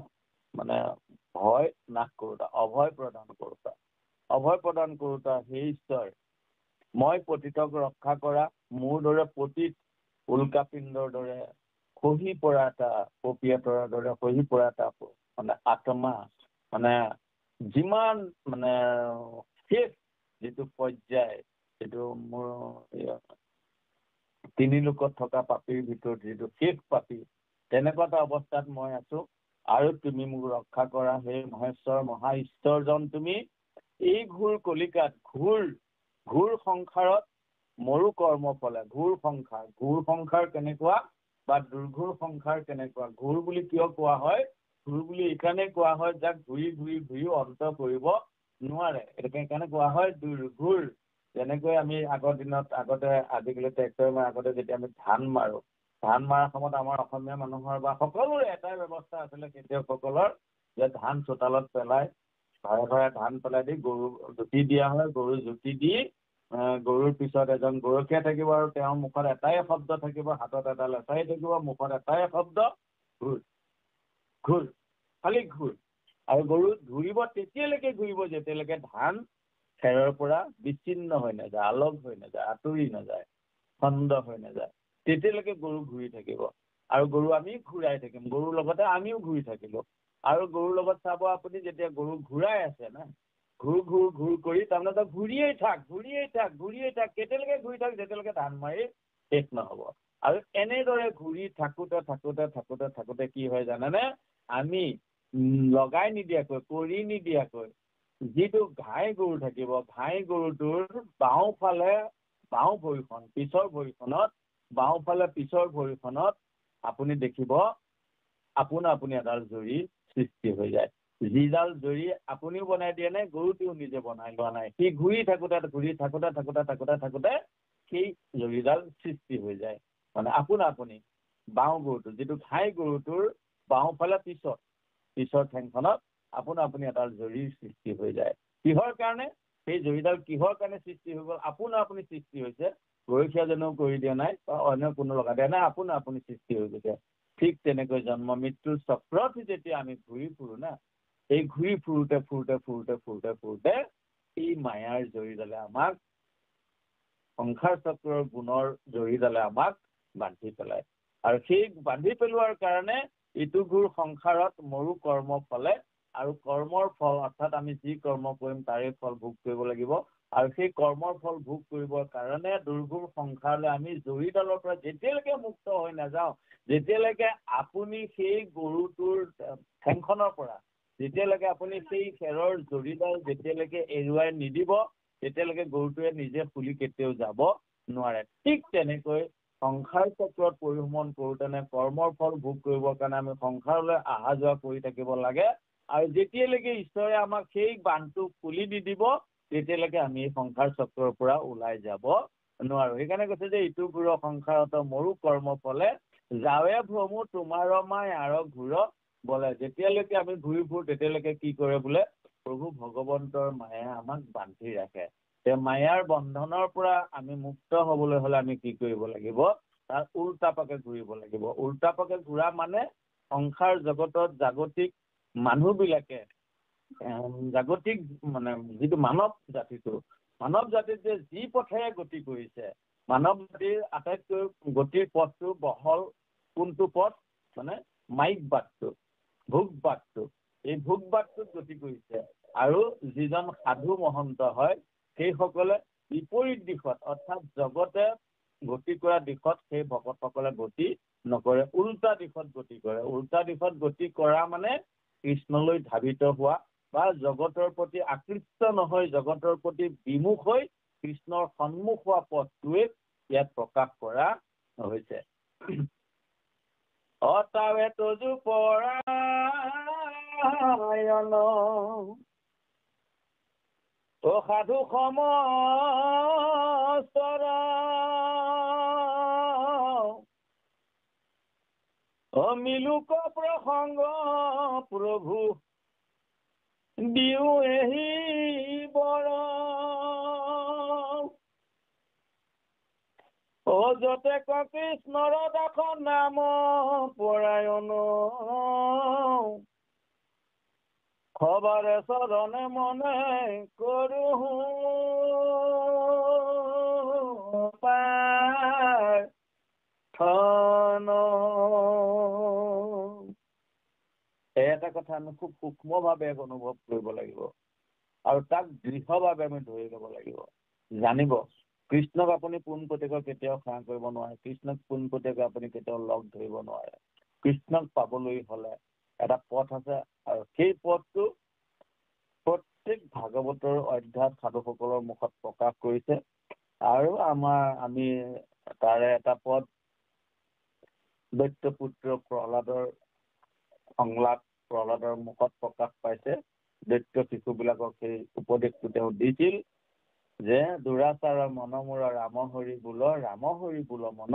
মানে ভয় নাশ কৰোতা, অভয় প্ৰদান কৰোতা, অভয় প্ৰদান কৰোতা সেই ঈশ্বৰ, মই পতিতক ৰক্ষা কৰা, মোৰ দৰে পতিত উল্কাপিণ্ডৰ দৰে খহি পৰা এটা পপিয়াতৰ দৰে খহি পৰা এটা মানে আত্মা, মানে যিমান মানে শেষ যিটো পৰ্যায়, যিটো মোৰ তিনি লোকত থকা পাপীৰ ভিতৰত যিটো শেষ পাপী, তেনেকুৱা এটা অৱস্থাত মই আছো আৰু তুমি মোক ৰক্ষা কৰা হে মহেশ্বৰ মহা ঈশ্বৰজন। তুমি এই ঘোৰ কলিকাত ঘোৰ সংসাৰত মৰু কৰ্ম ফলে, ঘোৰ সংসাৰ কেনেকুৱা বা দুৰ্ঘোৰ সংসাৰ কেনেকুৱা। ঘোৰ বুলি কিয় কোৱা হয়? ঘোৰ বুলি এইকাৰণে কোৱা হয় যাক ঘূৰি ঘূৰি ঘূৰিও অন্ত কৰিব নোৱাৰে, সেইকাৰণে কোৱা হয় দুৰ্ঘোৰ। যেনেকৈ আমি আগৰ দিনত আজিকালি ট্ৰেক্টৰ আগতে যেতিয়া আমি ধান মাৰোঁ, ধান মৰাৰ সময়ত আমাৰ অসমীয়া মানুহৰ বা সকলোৰে এটাই ব্যৱস্থা আছিলে খেতিয়কসকলৰ, যে ধান চোতালত পেলাই ঘৰে ঘৰে ধান পেলাই দি গৰু জুতি দিয়া হয়। গৰু জুতি দি গৰুৰ পিছত এজন গৰখীয়া থাকিব আৰু তেওঁৰ মুখত এটাই শব্দ থাকিব, হাতত এটা লেচাৰী থাকিব, মুখত এটাই শব্দ, ঘূৰ ঘূৰ, খালি ঘূৰ। আৰু গৰু ঘূৰিব তেতিয়ালৈকে ঘূৰিব যেতিয়ালৈকে ধান খেৰৰ পৰা বিচ্ছিন্ন হৈ নাযায়, আলগ হৈ নাযায়, আঁতৰি নাযায়, খণ্ড হৈ নাযায়, তেতিয়ালৈকে গৰু ঘূৰি থাকিব। আৰু গৰু আমি ঘূৰাই থাকিম, গৰুৰ লগতে আমিও ঘূৰি থাকিলো। আৰু গৰুৰ লগত চাব আপুনি, যেতিয়া গৰু ঘূৰাই আছে না, ঘূৰ ঘূৰ ঘূৰ কৰি তাৰমানে ঘূৰিয়েই থাক, কেতিয়ালৈকে ঘূৰি থাক যেতিয়ালৈকে ধান মাৰি শেষ নহ'ব। আৰু এনেদৰে ঘূৰি থাকোঁতে কি হয় জানেনে? আমি লগাই নিদিয়াকৈ, কৰি নিদিয়াকৈ যিটো ঘাই গৰু থাকিব, ঘাই গৰুটোৰ বাওঁফালে বাওঁ ভৰিখন, পিছৰ ভৰিখনত, বাওঁফালে পিছৰ ভৰিখনত আপুনি দেখিব আপুনি এডাল জৰি সৃষ্টি হৈ যায়। যিডাল জৰি আপুনিও বনাই দিয়ে নাই, গৰুটোও নিজে বনাই লোৱা নাই, সি ঘূৰি থাকোঁতে সেই জৰিডাল সৃষ্টি হৈ যায়। মানে আপুনি বাওঁ গৰুটো, যিটো ঘাই গৰুটোৰ বাওঁফালে পিছৰ ঠেংখনত আপুনি এডাল জৰিৰ সৃষ্টি হৈ যায়। কিহৰ কাৰণে? সেই জৰিডাল কিহৰ কাৰণে সৃষ্টি হৈ গ'ল? আপুনি সৃষ্টি হৈছে, গৰখীয়াজনেও কৰি দিয়া নাই বা অন্য কোনো লগাই দিয়া নাই, আপুনি সৃষ্টি হৈ গৈছে। ঠিক তেনেকৈ জন্ম মৃত্যুৰ চক্ৰত যেতিয়া আমি ঘূৰি ফুৰোঁ না, এই ঘূৰি ফুৰোঁতে এই মায়াৰ জৰিডালে আমাক, সংসাৰ চক্ৰৰ গুণৰ জৰিডালে আমাক বান্ধি পেলায়। আৰু সেই বান্ধি পেলোৱাৰ কাৰণে ইটো ঘূৰ সংসাৰত মৰু কৰ্ম ফলে, আৰু কৰ্মৰ ফল অৰ্থাৎ আমি যি কৰ্ম কৰিম তাৰে ফল ভোগ কৰিব লাগিব। আৰু সেই কৰ্মৰ ফল ভোগ কৰিবৰ কাৰণে দুৰ্ঘোৰ সংসাৰলৈ আমি জৰিডালৰ পৰা যেতিয়ালৈকে মুক্ত হৈ নাযাওঁ, যেতিয়ালৈকে আপুনি সেই গৰুটোৰ ঠেংখনৰ পৰা যেতিয়ালৈকে আপুনি সেই খেৰৰ জৰিডাল যেতিয়ালৈকে এৰুৱাই নিদিব, তেতিয়ালৈকে গৰুটোৱে নিজে খুলি কেতিয়াও যাব নোৱাৰে। ঠিক তেনেকৈ সংসাৰ চক্ৰত পৰিভ্ৰমণ কৰোঁতেনে কৰ্মৰ ফল ভোগ কৰিবৰ কাৰণে আমি সংসাৰলৈ অহা যোৱা কৰি থাকিব লাগে। আৰু যেতিয়ালৈকে ঈশ্বৰে আমাক সেই বান্ধটো খুলি দি দিব, তেতিয়ালৈকে আমি এই সংসাৰ চক্ৰৰ পৰা ওলাই যাব নোৱাৰোঁ। সেইকাৰণে কৈছে যে ইটো ঘূৰ সংসাৰত মৰু কৰ্ম ফলে, যাৱে ভ্ৰমো তোমাৰ মায়াৰ ঘূৰ বলে। যেতিয়ালৈকে আমি ঘূৰি ফুৰোঁ তেতিয়ালৈকে কি কৰে বোলে? প্ৰভু ভগৱন্তৰ মায়ে আমাক বান্ধি ৰাখে। সেই মায়াৰ বন্ধনৰ পৰা আমি মুক্ত হ'বলৈ হ'লে আমি কি কৰিব লাগিব? তাৰ উল্টা পাকে ঘূৰিব লাগিব। উল্টা পাকে ঘূৰা মানে সংসাৰ জগতত জাগতিক মানুহবিলাকে, জাগতিক মানে যিটো মানৱ জাতিত যে যি পথেৰে গতি কৰিছে, মানৱ জাতিৰ আটাইতকৈ গতিৰ পথটো বহল কোনটো পথ? মানে মাইক বাটটো, ভোগ বাটটো। এই ভোগ বাটটোত গতি কৰিছে। আৰু যিজন সাধু মহন্ত হয়, সেইসকলে বিপৰীত দিশত অৰ্থাৎ জগতে গতি কৰা দিশত সেই ভকতসকলে গতি নকৰে, উল্টা দিশত গতি কৰে। উল্টা দিশত গতি কৰা মানে কৃষ্ণলৈ ধাৱিত হোৱা বা জগতৰ প্ৰতি আকৃষ্ট নহয়, জগতৰ প্ৰতি বিমুখ হৈ কৃষ্ণৰ সন্মুখ হোৱা পথটোৱে ইয়াত প্ৰকাশ কৰা হৈছে। অতাৱে তজু পৰায়ণ অ সাধু সমস্তৰ অমিলোক প্ৰসংগ প্ৰভু দিও এহি বৰ অ যতে কৃষ্ণৰ দাস নাম পৰায়ণ খবৰে চৰণে মনে কৰো প্ৰাৰ্থনা। এটা কথা আমি খুব সূক্ষ্মভাৱে অনুভৱ কৰিব লাগিব আৰু তাক দৃঢ়ভাৱে আমি ধৰি ল'ব লাগিব। জানিব কৃষ্ণক আপুনি পোনপটীয়াকৈ কেতিয়াও সেৱা কৰিব নোৱাৰে, কৃষ্ণক পোনপটীয়াকৈ আপুনি কেতিয়াও লগ ধৰিব নোৱাৰে। কৃষ্ণক পাবলৈ হ'লে এটা পথ আছে আৰু সেই পথটো প্ৰত্যেক ভাগৱতৰ অধ্যায় সাধুসকলৰ মুখত প্ৰকাশ কৰিছে আৰু আমি তাৰে এটা পথ দৈত্যপুত্ৰ প্ৰহ্লাদৰ সংলাপ প্ৰহ্লাদৰ মুখত প্ৰকাশ পাইছে। দৈত্য শিশুবিলাকক সেই উপদেশটো তেওঁ দিছিল যে দুৰাচাৰ মনমূৰ ৰাম হৰি বোল মন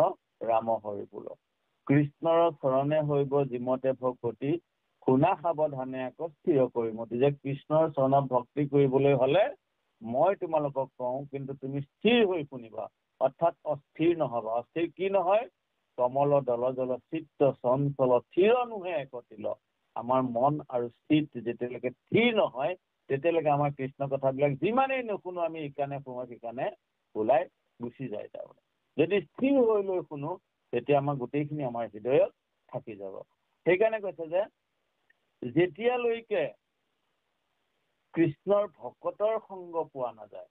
ৰাম হৰি বোল। কৃষ্ণৰ চৰণে হৈব যিমতে ভকতি শুনা সাৱধানে আকৌ স্থিৰ কৰিমতি। যে কৃষ্ণৰ চৰণত ভক্তি কৰিবলৈ হলে মই তোমালোকক কওঁ, কিন্তু তুমি স্থিৰ হৈ শুনিবা, অৰ্থাৎ অস্থিৰ নহবা। অস্থিৰ কি নহয়? কমল দল জল চিত্ত চঞ্চল থিৰ নোহে একতিল। আমাৰ মন আৰু চিত্ত যেতিয়ালৈকে স্থিৰ নহয় তেতিয়ালৈকে আমাৰ কৃষ্ণ কথাবিলাক যিমানেই নুশুনো আমি ইকানে সময় সিকানে ওলাই গুচি যায়। তাৰমানে যদি স্থিৰ হৈ লৈ শুনো তেতিয়া আমাৰ গোটেইখিনি আমাৰ হৃদয়ত থাকি যাব। সেইকাৰণে কৈছে যে যেতিয়ালৈকে কৃষ্ণৰ ভকতৰ সংগ পোৱা নাযায়,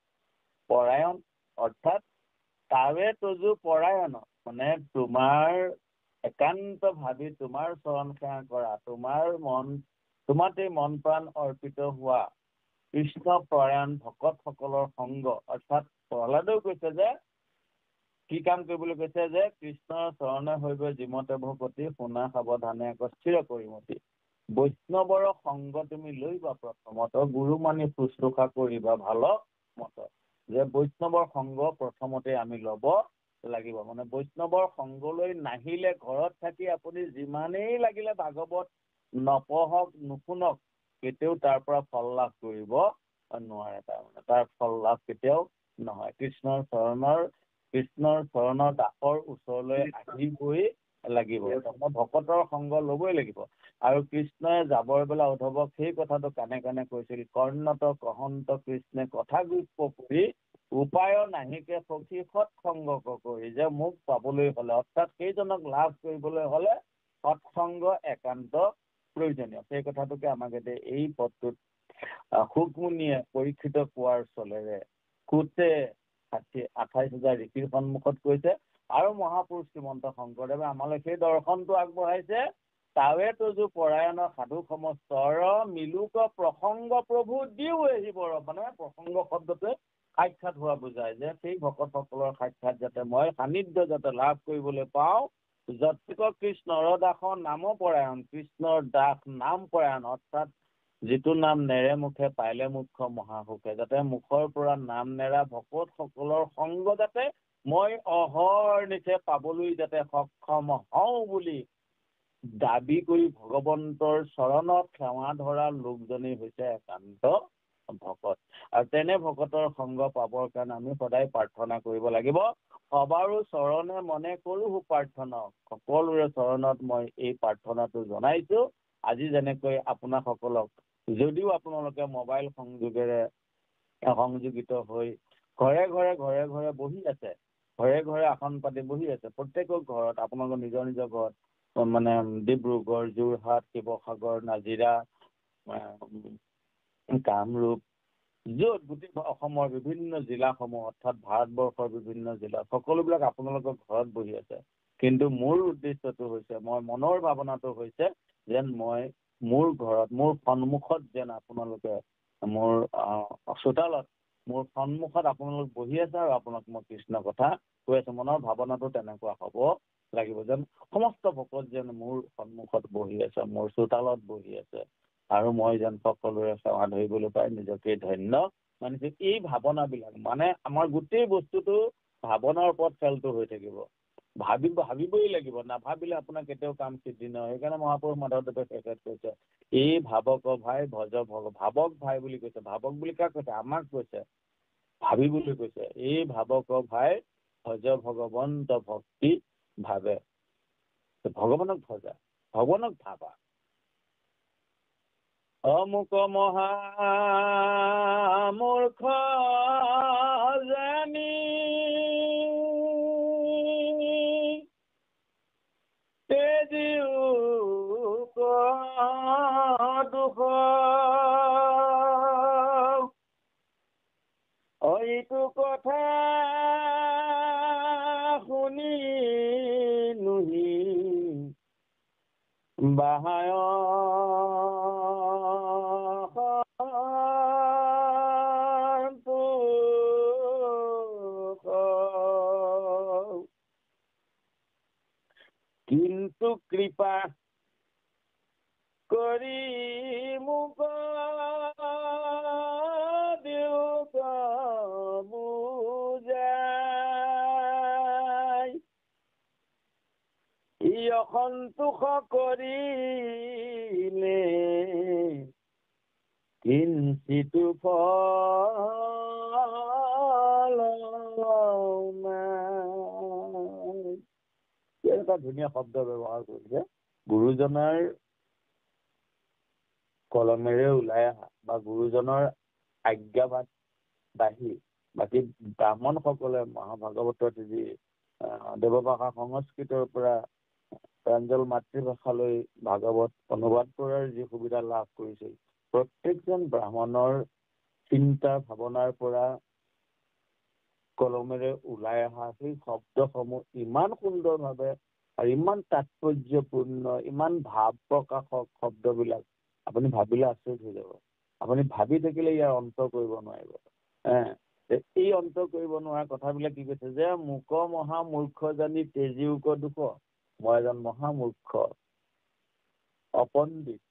পৰায়ণ অৰ্থাৎ তাৱে তজু পৰায়ণ মানে তোমাৰ একান্ত ভাবি তোমাৰ চৰণ সেৱা কৰা, তোমাতে মন প্ৰাণ অৰ্পিত হোৱা কৃষ্ণ পৰায়ণ ভকতসকলৰ সংগ। অৰ্থাৎ প্ৰহ্লাদেও কৈছে যে কি কাম কৰিবলৈ কৈছে? যে কৃষ্ণৰ চৰণে হৈব যিমতে ভকতি শুনা সাৱধানে আকৌ স্থিৰ কৰিমতি। বৈষ্ণৱৰ সংগ তুমি লৈবা প্ৰথমত, গুৰু মানি শুশ্ৰূষা কৰিবা ভাল মত। যে বৈষ্ণৱৰ সংগ প্ৰথমতে আমি ল'ব লাগিব। মানে বৈষ্ণৱৰ সংগলৈ নাহিলে ঘৰত থাকি আপুনি যিমানেই লাগিলে ভাগৱত নপঢ়ক নুশুনক কেতিয়াও তাৰ পৰা ফল লাভ কৰিব নোৱাৰে। তাৰমানে তাৰ ফল লাভ কেতিয়াও নহয়। কৃষ্ণৰ চৰণৰ দাসৰ ওচৰলৈ আহিবই লাগিব, ভকতৰ সংগ ল'বই লাগিব। আৰু কৃষ্ণই যাবৰ বেলা উদ্ধৱক সেই কথাটো কাণে কাণে কৈছিল, কৰ্ণত কহন্ত কৃষ্ণে কথা গুপ্ত কৰি উপায় নাহিকে সখী সৎসংগ কৰি। যে মোক পাবলৈ হলে অৰ্থাৎ সেইজনক লাভ কৰিবলৈ হলে সৎসংগ একান্ত প্ৰয়োজনীয়। সেই কথাটোকে আমাক এতিয়া এই পদটোত সুকমুনিয়ে পৰীক্ষিত কোৱাৰ চলেৰে কোতে 28,000 ঋষিৰ সন্মুখত কৈছে। আৰু মহাপুৰুষ শ্ৰীমন্ত শংকৰদেৱে আমালৈ সেই দৰ্শনটো আগবঢ়াইছে। তাৱে তজু পৰায়ণ সাধু সমস্তৰ মিলোক প্ৰসংগ প্ৰভু দিও এহিবৰ। মানে প্ৰসংগ শব্দটোৱে সাক্ষাৎ হোৱা বুজায় যে সেই ভকতসকলৰ সাক্ষাৎ যাতে মই সান্নিধ্য যাতে লাভ কৰিবলৈ পাওঁ। যতিক কৃষ্ণৰ দাস নাম পৰায়ণ, কৃষ্ণৰ দাস নাম পৰায়ণ অৰ্থাৎ যিটো নাম নেৰে মুখে পাইলে মুখ্য মহাসুখে। যাতে মুখৰ পৰা নাম নেৰা ভকতসকলৰ সংগ যাতে মই অহৰ্নিশে পাবলৈ যাতে সক্ষম হওঁ বুলি দাবী কৰি ভগৱন্তৰ চৰণত সেৱা ধৰা লোকজনেই হৈছে একান্ত ভকত। আৰু তেনে ভকতৰ সংগ পাবৰ কাৰণে আমি সদায় প্ৰাৰ্থনা কৰিব লাগিব। সবাৰো চৰণে মনে কৰো প্ৰাৰ্থনা। সকলোৰে চৰণত মই এই প্ৰাৰ্থনাটো জনাইছো। আজি যেনেকৈ আপোনাসকলক যদিও আপোনালোকে মোবাইল সংযোগিত হৈ ঘৰে ঘৰে বহি আছে, ঘৰে ঘৰে আসন পাতি বহি আছে, প্ৰত্যেকৰ ঘৰত আপোনালোকৰ নিজৰ নিজৰ ঘৰত মানে ডিব্ৰুগড়, যোৰহাট, শিৱসাগৰ, নাজিৰা, কামৰূপ, য'ত গোটেই অসমৰ বিভিন্ন জিলাসমূহ অৰ্থাৎ ভাৰতবৰ্ষৰ বিভিন্ন জিলা সকলোবিলাক আপোনালোকৰ ঘৰত বহি আছে। কিন্তু মোৰ উদ্দেশ্যটো হৈছে, মই মনৰ ভাৱনাটো হৈছে যেন মই মোৰ ঘৰত মোৰ সন্মুখত যেন আপোনালোকে মোৰ চোতালত মোৰ সন্মুখত আপোনালোক বহি আছে আৰু আপোনাক মই কৃষ্ণ কথা কৈ আছো। মনৰ ভাৱনাটো তেনেকুৱা হ'ব লাগিব, যেন সমস্ত ভকত যেন মোৰ সন্মুখত বহি আছে, মোৰ চোতালত বহি আছে, আৰু মই যেন সকলোৰে সেৱা ধৰিবলৈ পাই নিজকে ধন্য মানিছো। এই ভাৱনাবিলাক মানে আমাৰ গোটেই বস্তুটো ভাৱনাৰ ওপৰত খেলটো হৈ থাকিব। ভাবিবই লাগিব, নাভাবিলে আপোনাৰ কেতিয়াও কাম সিদ্ধি নহয়। সেইকাৰণে মহাপুৰুষ মাধৱদেৱে তেখেত কৈছে, এই ভাৱক ভাই ভজ ভাৱক ভাই বুলি কৈছে। ভাৱক বুলি কাক কৈছে? আমাক কৈছে, ভাবিবলৈ কৈছে। এই ভাৱক ভাই ভজ ভগৱন্ত ভক্তি ভাৱে। ভগৱানক ভজা, ভগৱানক ভাবা। অমুক মহা মূৰ্খ জানি দুখ এইটো কথা শুনি নুহি বাহায় কিন্তু কৃপা কৰি মোক দেউক বুজাই, ই অসন্তোষ কৰিলে কিঞ্চিতো ফল নাই। এটা ধুনীয়া শব্দ ব্যৱহাৰ কৰিছে, গুৰুজনাৰ কলমেৰে ওলাই অহা বা গুৰুজনৰ আজ্ঞাবাদ বাঢ়ি বাকী ব্ৰাহ্মণ সকলে মহাভাগৱতত যি দেৱভাষা সংস্কৃতৰ পৰা প্ৰাঞ্জল মাতৃভাষালৈ ভাগৱত অনুবাদ কৰাৰ যি সুবিধা লাভ কৰিছিল, প্ৰত্যেকজন ব্ৰাহ্মণৰ চিন্তা ভাৱনাৰ পৰা কলমেৰে ওলাই অহা সেই শব্দসমূহ ইমান সুন্দৰভাৱে আৰু ইমান তাৎপৰ্যপূৰ্ণ, ইমান ভাৱ প্ৰকাশক শব্দবিলাক আপুনি ভাবিলে আচৰিত হৈ যাব। আপুনি ভাবি থাকিলে ইয়াৰ অন্ত কৰিব নোৱাৰিব। এই অন্ত কৰিব নোৱাৰা কথাবিলাক কি কৈছে যে, মূক মহা মূৰ্খ জানি তেজীউক দুখ। মই এজন মহামূৰ্খ, অপণ্ডিত,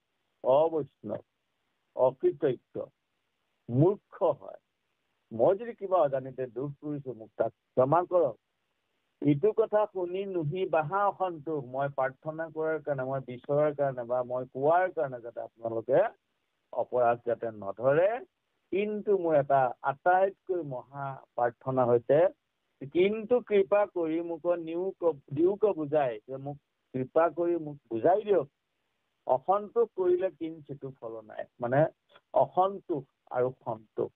অবৈষ্ণৱ, অকৃতজ্ঞ, মূৰ্খ হয়। মই যদি কিবা অজানিতে দুখ কৰিছো, মোক তাক ক্ষমা কৰক। ইটো কথা শুনি নুহি বাহা অসন্তোষ। মই প্ৰাৰ্থনা কৰাৰ কাৰণে, মই বিচৰাৰ কাৰণে বা মই কোৱাৰ কাৰণে যাতে আপোনালোকে অপৰাধ যাতে নধৰে, কিন্তু মোৰ এটা আটাইতকৈ মহা প্ৰাৰ্থনা হৈছে, কিন্তু কৃপা কৰি মোক দিওক বুজাই, যে মোক কৃপা কৰি মোক বুজাই দিয়ক। অসন্তোষ কৰিলে কিঞ্চিতো ফল নাই। মানে অসন্তোষ আৰু সন্তোষ,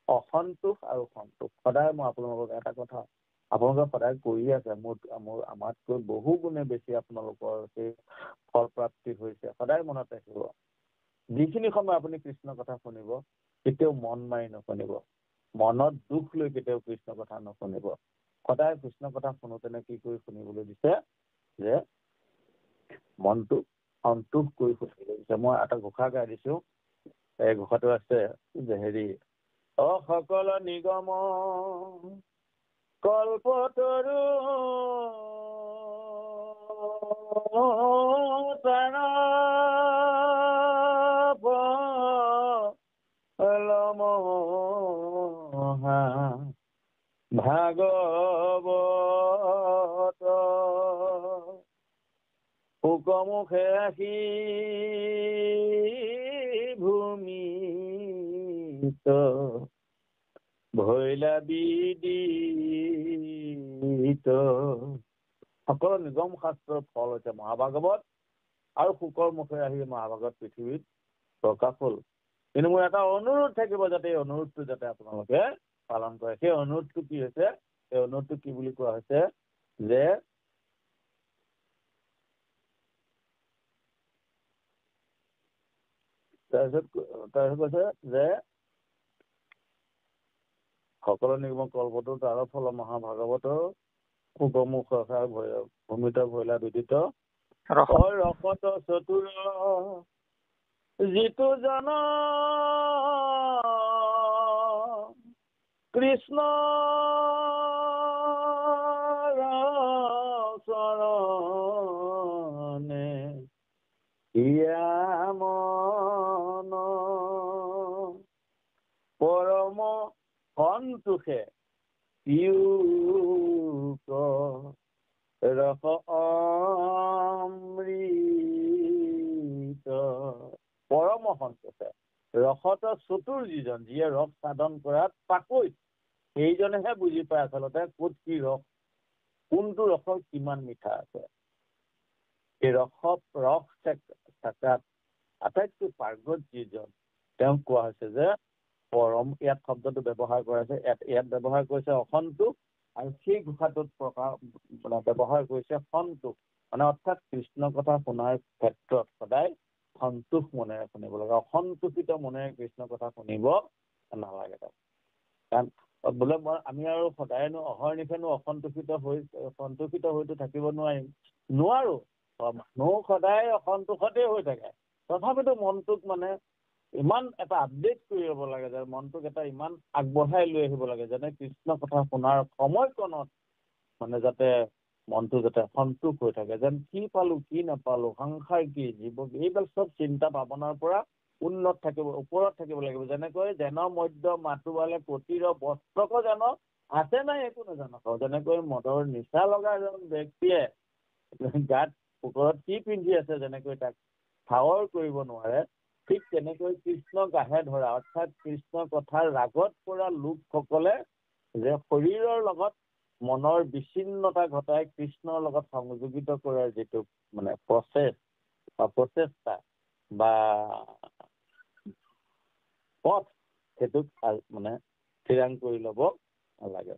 অসন্তোষ আৰু সন্তোষ। সদায় মই আপোনালোকক এটা কথা, আপোনালোকে সদায় কৰি আছে, মোৰ আমাতকৈ বহু গুণে বেছি আপোনালোকৰ সেই ফল প্ৰাপ্তি হৈছে। সদায় মনত ৰাখিব, যিখিনি সময় আপুনি কৃষ্ণৰ কথা শুনিব, কেতিয়াও মন মাৰি নুশুনিব, মনত দুখ লৈ কেতিয়াও কৃষ্ণৰ কথা নুশুনিব। সদায় কৃষ্ণৰ কথা শুনোতেনে কি কৰি শুনিবলৈ দিছে, যে মনটো সন্তোষ কৰি শুনিবলৈ দিছে। মই এটা ঘোষা গাই দিছো, এই ঘোষাটো আছে যে হেৰি, সকল নিগম কল্পতৰু ভাগৱত শুকমুখে আহি ভূমিত ভৈলা বিদিত। সকলো নিগম শাস্ত্ৰৰ ফল হৈছে মহাভাগৱত, আৰু শুকৰ মুখে আহি মহাভাগৱত পৃথিৱীত প্ৰকাশ হ'ল। কিন্তু মোৰ এটা অনুৰোধ থাকিব, যাতে এই অনুৰোধটো যাতে আপোনালোকে পালন কৰে। সেই অনুৰোধটো কি হৈছে, সেই অনুৰোধটো কি বুলি কোৱা হৈছে, যে তাৰপিছত কৈছে যে সকলো নিগম কল্পতো তাৰ ফল মহাভাগৱত শুকমুখ ভূমিত ভৈলা বিদিত ৰসত চতুৰ যিটো জন কৃষ্ণ অসন্তোষে পিয়ুষ ৰস অমৃত। পৰম অসন্তোষে ৰসত চতুৰ যিজন, যিয়ে ৰস সাধন কৰাত পাকৈত, সেইজনেহে বুজি পায় আচলতে ক'ত কি ৰস, কোনটো ৰসৰ কিমান মিঠা আছে। এই ৰস চেকাত আটাইতকৈ পাৰ্গত যিজন, তেওঁক কোৱা হৈছে যে পৰম। ইয়াত শব্দটো ব্যৱহাৰ কৰা হৈছে, ইয়াত ব্যৱহাৰ কৰিছে অসন্তোষ, আৰু সেই ঘোষাটোত ব্যৱহাৰ কৰিছে সন্তোষ। মানে অৰ্থাৎ কৃষ্ণ কথা শুনাৰ ক্ষেত্ৰত সদায় সন্তোষ মনেৰে শুনিব লাগে, অসন্তোষিত মনেৰে কৃষ্ণ কথা শুনিব নালাগে। কাৰণ বোলে আমি আৰু সদায়নো অহৰ্নিশেনো সন্তোষিত হৈতো থাকিব নোৱাৰো। মানুহ সদায় অসন্তোষতেই হৈ থাকে। তথাপিতো মনটোক মানে ইমান এটা আপডেট কৰি ল'ব লাগে, যে মনটোক এটা ইমান আগবঢ়াই লৈ আহিব লাগে, যেনে কৃষ্ণ কথা শুনাৰ সময়কণত মানে যাতে মনটো যাতে সন্তোষ হৈ থাকে, যেন কি পালো কি নাপালো, সংসাৰ কি, জীৱ, এইবিলাক চব চিন্তা ভাৱনাৰ পৰা ওপৰত থাকিব লাগিব। যেনেকৈ যেন মধ্য মাতুৱালে প্ৰতিৰ বস্ত্ৰক যেন আছে নাই একো নাজানো। যেনেকৈ মদৰ নিচা লগা এজন ব্যক্তিয়ে গাত ওপৰত কি পিন্ধি আছে যেনেকৈ তাক ঠাৱৰ কৰিব নোৱাৰে, ঠিক তেনেকৈ কৃষ্ণ গাহে ধৰা, অৰ্থাৎ কৃষ্ণ কথাৰ ৰাগত পৰা লোকসকলে যে শৰীৰৰ লগত মনৰ বিচ্ছিন্নতা ঘটাই কৃষ্ণৰ লগত সংযোজিত কৰাৰ যিটো মানে প্ৰচেষ্টা বা পথ, সেইটোক মানে থিৰাং কৰি ল'ব নালাগে।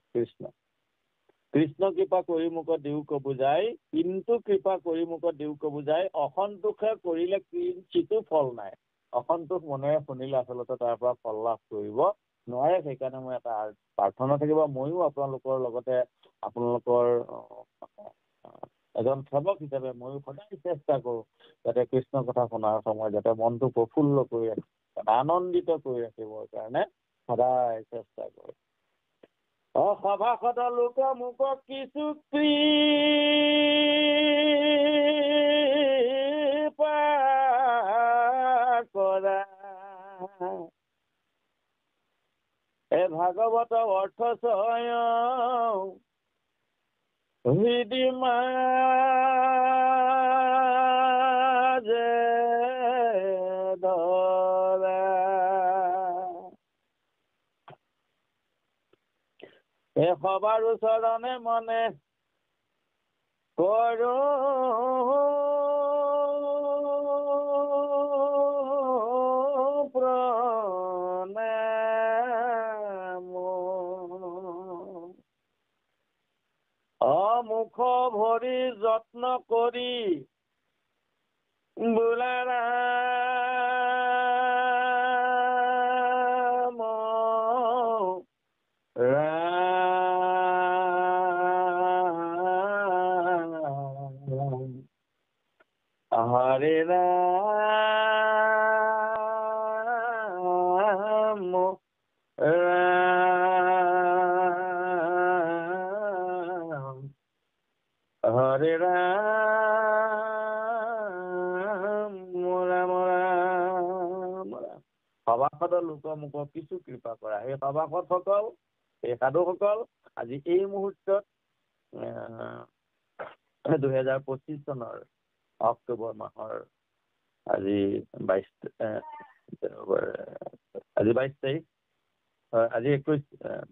কৃষ্ণ কৃপা কৰি মোক দিও কবুজাই, কিন্তু কৃপা কৰি মোক দিও কবুজাই, অসন্তোষে কৰিলে কিঞ্চিতো ফল নাই। অসন্তোষ মনেৰে শুনিলে আচলতে তাৰ পৰা ফল লাভ কৰিব নোৱাৰে। সেইকাৰণে মই এটা প্ৰাৰ্থনা থাকিব, ময়ো আপোনালোকৰ লগতে আপোনালোকৰ এজন সেৱক হিচাপে ময়ো সদায় চেষ্টা কৰোঁ যাতে কৃষ্ণ কথা শুনাৰ সময়ত যাতে মনটো প্ৰফুল্ল কৰি ৰাখিব, আনন্দিত কৰি ৰাখিবৰ কাৰণে সদায় চেষ্টা কৰোঁ। সভাসদ লোক মোক কিছু কৃপা কৰা, ভাগৱত অৰ্থ স্বয়ং হৃদি মাজে ধৰা, সবাৰো চৰণে মনে কৰো প্ৰণাম, মুখ ভৰি যত্ন কৰি বোলাৰা হৰে ৰাম ৰাম হৰে ৰাম ৰাম ৰাম। সভাসদৰ লোক মোক কিছু কৃপা কৰা। সেই সভাসদসকল, এই সাধুসকল আজি এই মুহূৰ্তত 2025 চনৰ অক্টোবৰ মাহৰ আজি 22 তাৰিখ, আজি 21,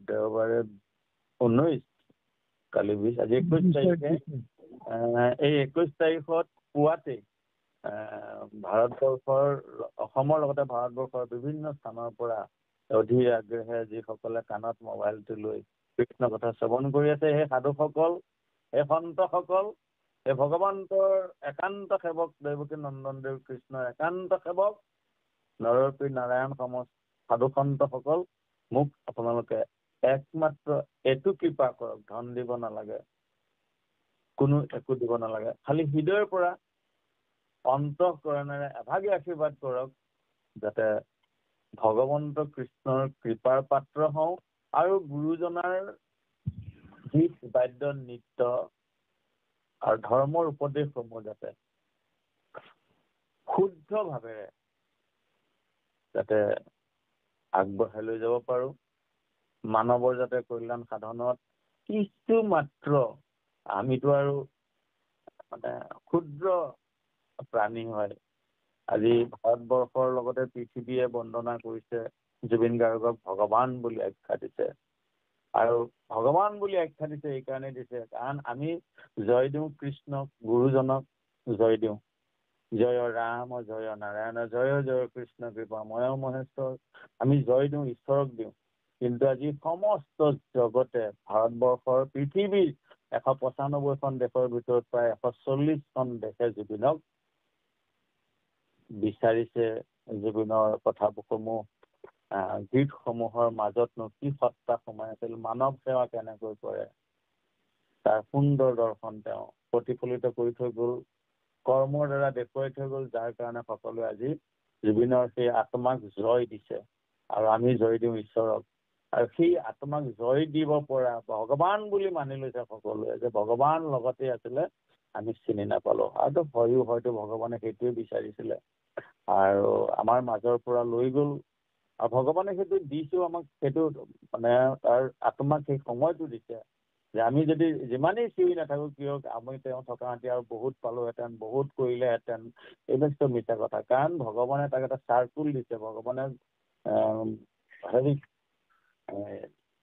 দেওবাৰে 19, কালি 20, আজি 21 তাৰিখে এই 21 তাৰিখত পুৱাতেই ভাৰতবৰ্ষৰ, অসমৰ লগতে ভাৰতবৰ্ষৰ বিভিন্ন স্থানৰ পৰা অধীৰ আগ্ৰহে যিসকলে কাণত মোবাইলটো লৈ কৃষ্ণ কথা শ্ৰৱণ কৰি আছে, সেই সাধুসকল, সেই সন্তসকল, এই ভগৱন্তৰ একান্ত সেৱক দৈৱকী নন্দনদেৱ কৃষ্ণৰ একান্ত সেৱক নৰপীৰ নাৰায়ণ সাধু সন্তসকল, মোক আপোনালোকে একমাত্ৰ এইটো কৃপা কৰক, ধন দিব নালাগে, কোনো একো দিব নালাগে, খালি হৃদয়ৰ পৰা অন্তঃকৰণেৰে এভাগী আশীৰ্বাদ কৰক, যাতে ভগৱন্ত কৃষ্ণৰ কৃপাৰ পাত্ৰ হওঁ আৰু গুৰুজনাৰ গীত বাদ্য নৃত্য আৰু ধৰ্মৰ উপদেশসমূহ যাতে শুদ্ধ ভাৱেৰে যাতে আগবঢ়াই লৈ যাব পাৰোঁ, মানৱৰ যাতে কল্যাণ সাধনত কিছু মাত্ৰ আমিতো আৰু মানে ক্ষুদ্ৰ প্ৰাণী হয়। আজি ভাৰতবৰ্ষৰ লগতে পৃথিৱীয়ে বন্দনা কৰিছে জুবিন গাৰ্গক ভগৱান বুলি আখ্যা দিছে। আৰু ভগৱান বুলি আখ্যা দিছে এইকাৰণে দিছে কাৰণ আমি জয় দিওঁ কৃষ্ণক, গুৰুজনক জয় দিওঁ। জয় ৰাম জয় নাৰায়ণ জয় জয় কৃষ্ণ কৃপাময় মহেশ্বৰ, আমি জয় দিওঁ, ঈশ্বৰক দিওঁ। কিন্তু আজি সমস্ত জগতে ভাৰতবৰ্ষৰ পৃথিৱীৰ 195খন দেশৰ ভিতৰত প্ৰায় 140খন দেশে জুবিনক বিচাৰিছে। জুবিনৰ কথাসমূহ গীতসমূহৰ মাজতনো কি সত্তা সোমাই আছিল, মানৱ সেৱা কেনেকৈ কৰে, তাৰ সুন্দৰ দৰ্শন তেওঁ প্ৰতিফলিত কৰি থৈ গ'ল, কৰ্মৰ দ্বাৰা দেখুৱাই থৈ গ'ল, যাৰ কাৰণে সকলোৱে আজি জুবিনৰ সেই আত্মাক জয় দিছে আৰু আমি জয় দিওঁ ঈশ্বৰক। আৰু সেই আত্মাক জয় দিব পৰা ভগৱান বুলি মানি লৈছে সকলোৱে, যে ভগৱান লগতে আছিলে, আমি চিনি নাপালো। আৰু হয়তো ভগৱানে সেইটোৱে বিচাৰিছিলে আৰু আমাৰ মাজৰ পৰা লৈ গ'ল। আৰু ভগৱানে সেইটো দিছেও আমাক, সেইটো মানে তাৰ আত্মাক সেই সময়টো দিছে যে আমি যদি যিমানেই চিঞৰি নাথাকো কিয়, আমি তেওঁ থকাহেঁতেন আৰু বহুত পালোহেঁতেন, বহুত কৰিলেহেঁতেন, এইবিলাক মিছা কথা। কাৰণ ভগৱানে তাক এটা চাৰ্কুল দিছে, ভগৱানে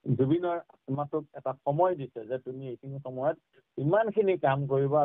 জুবিনৰ আত্মাটোক এটা সময় দিছে যে তুমি এইখিনি সময়ত ইমানখিনি কাম কৰিবা।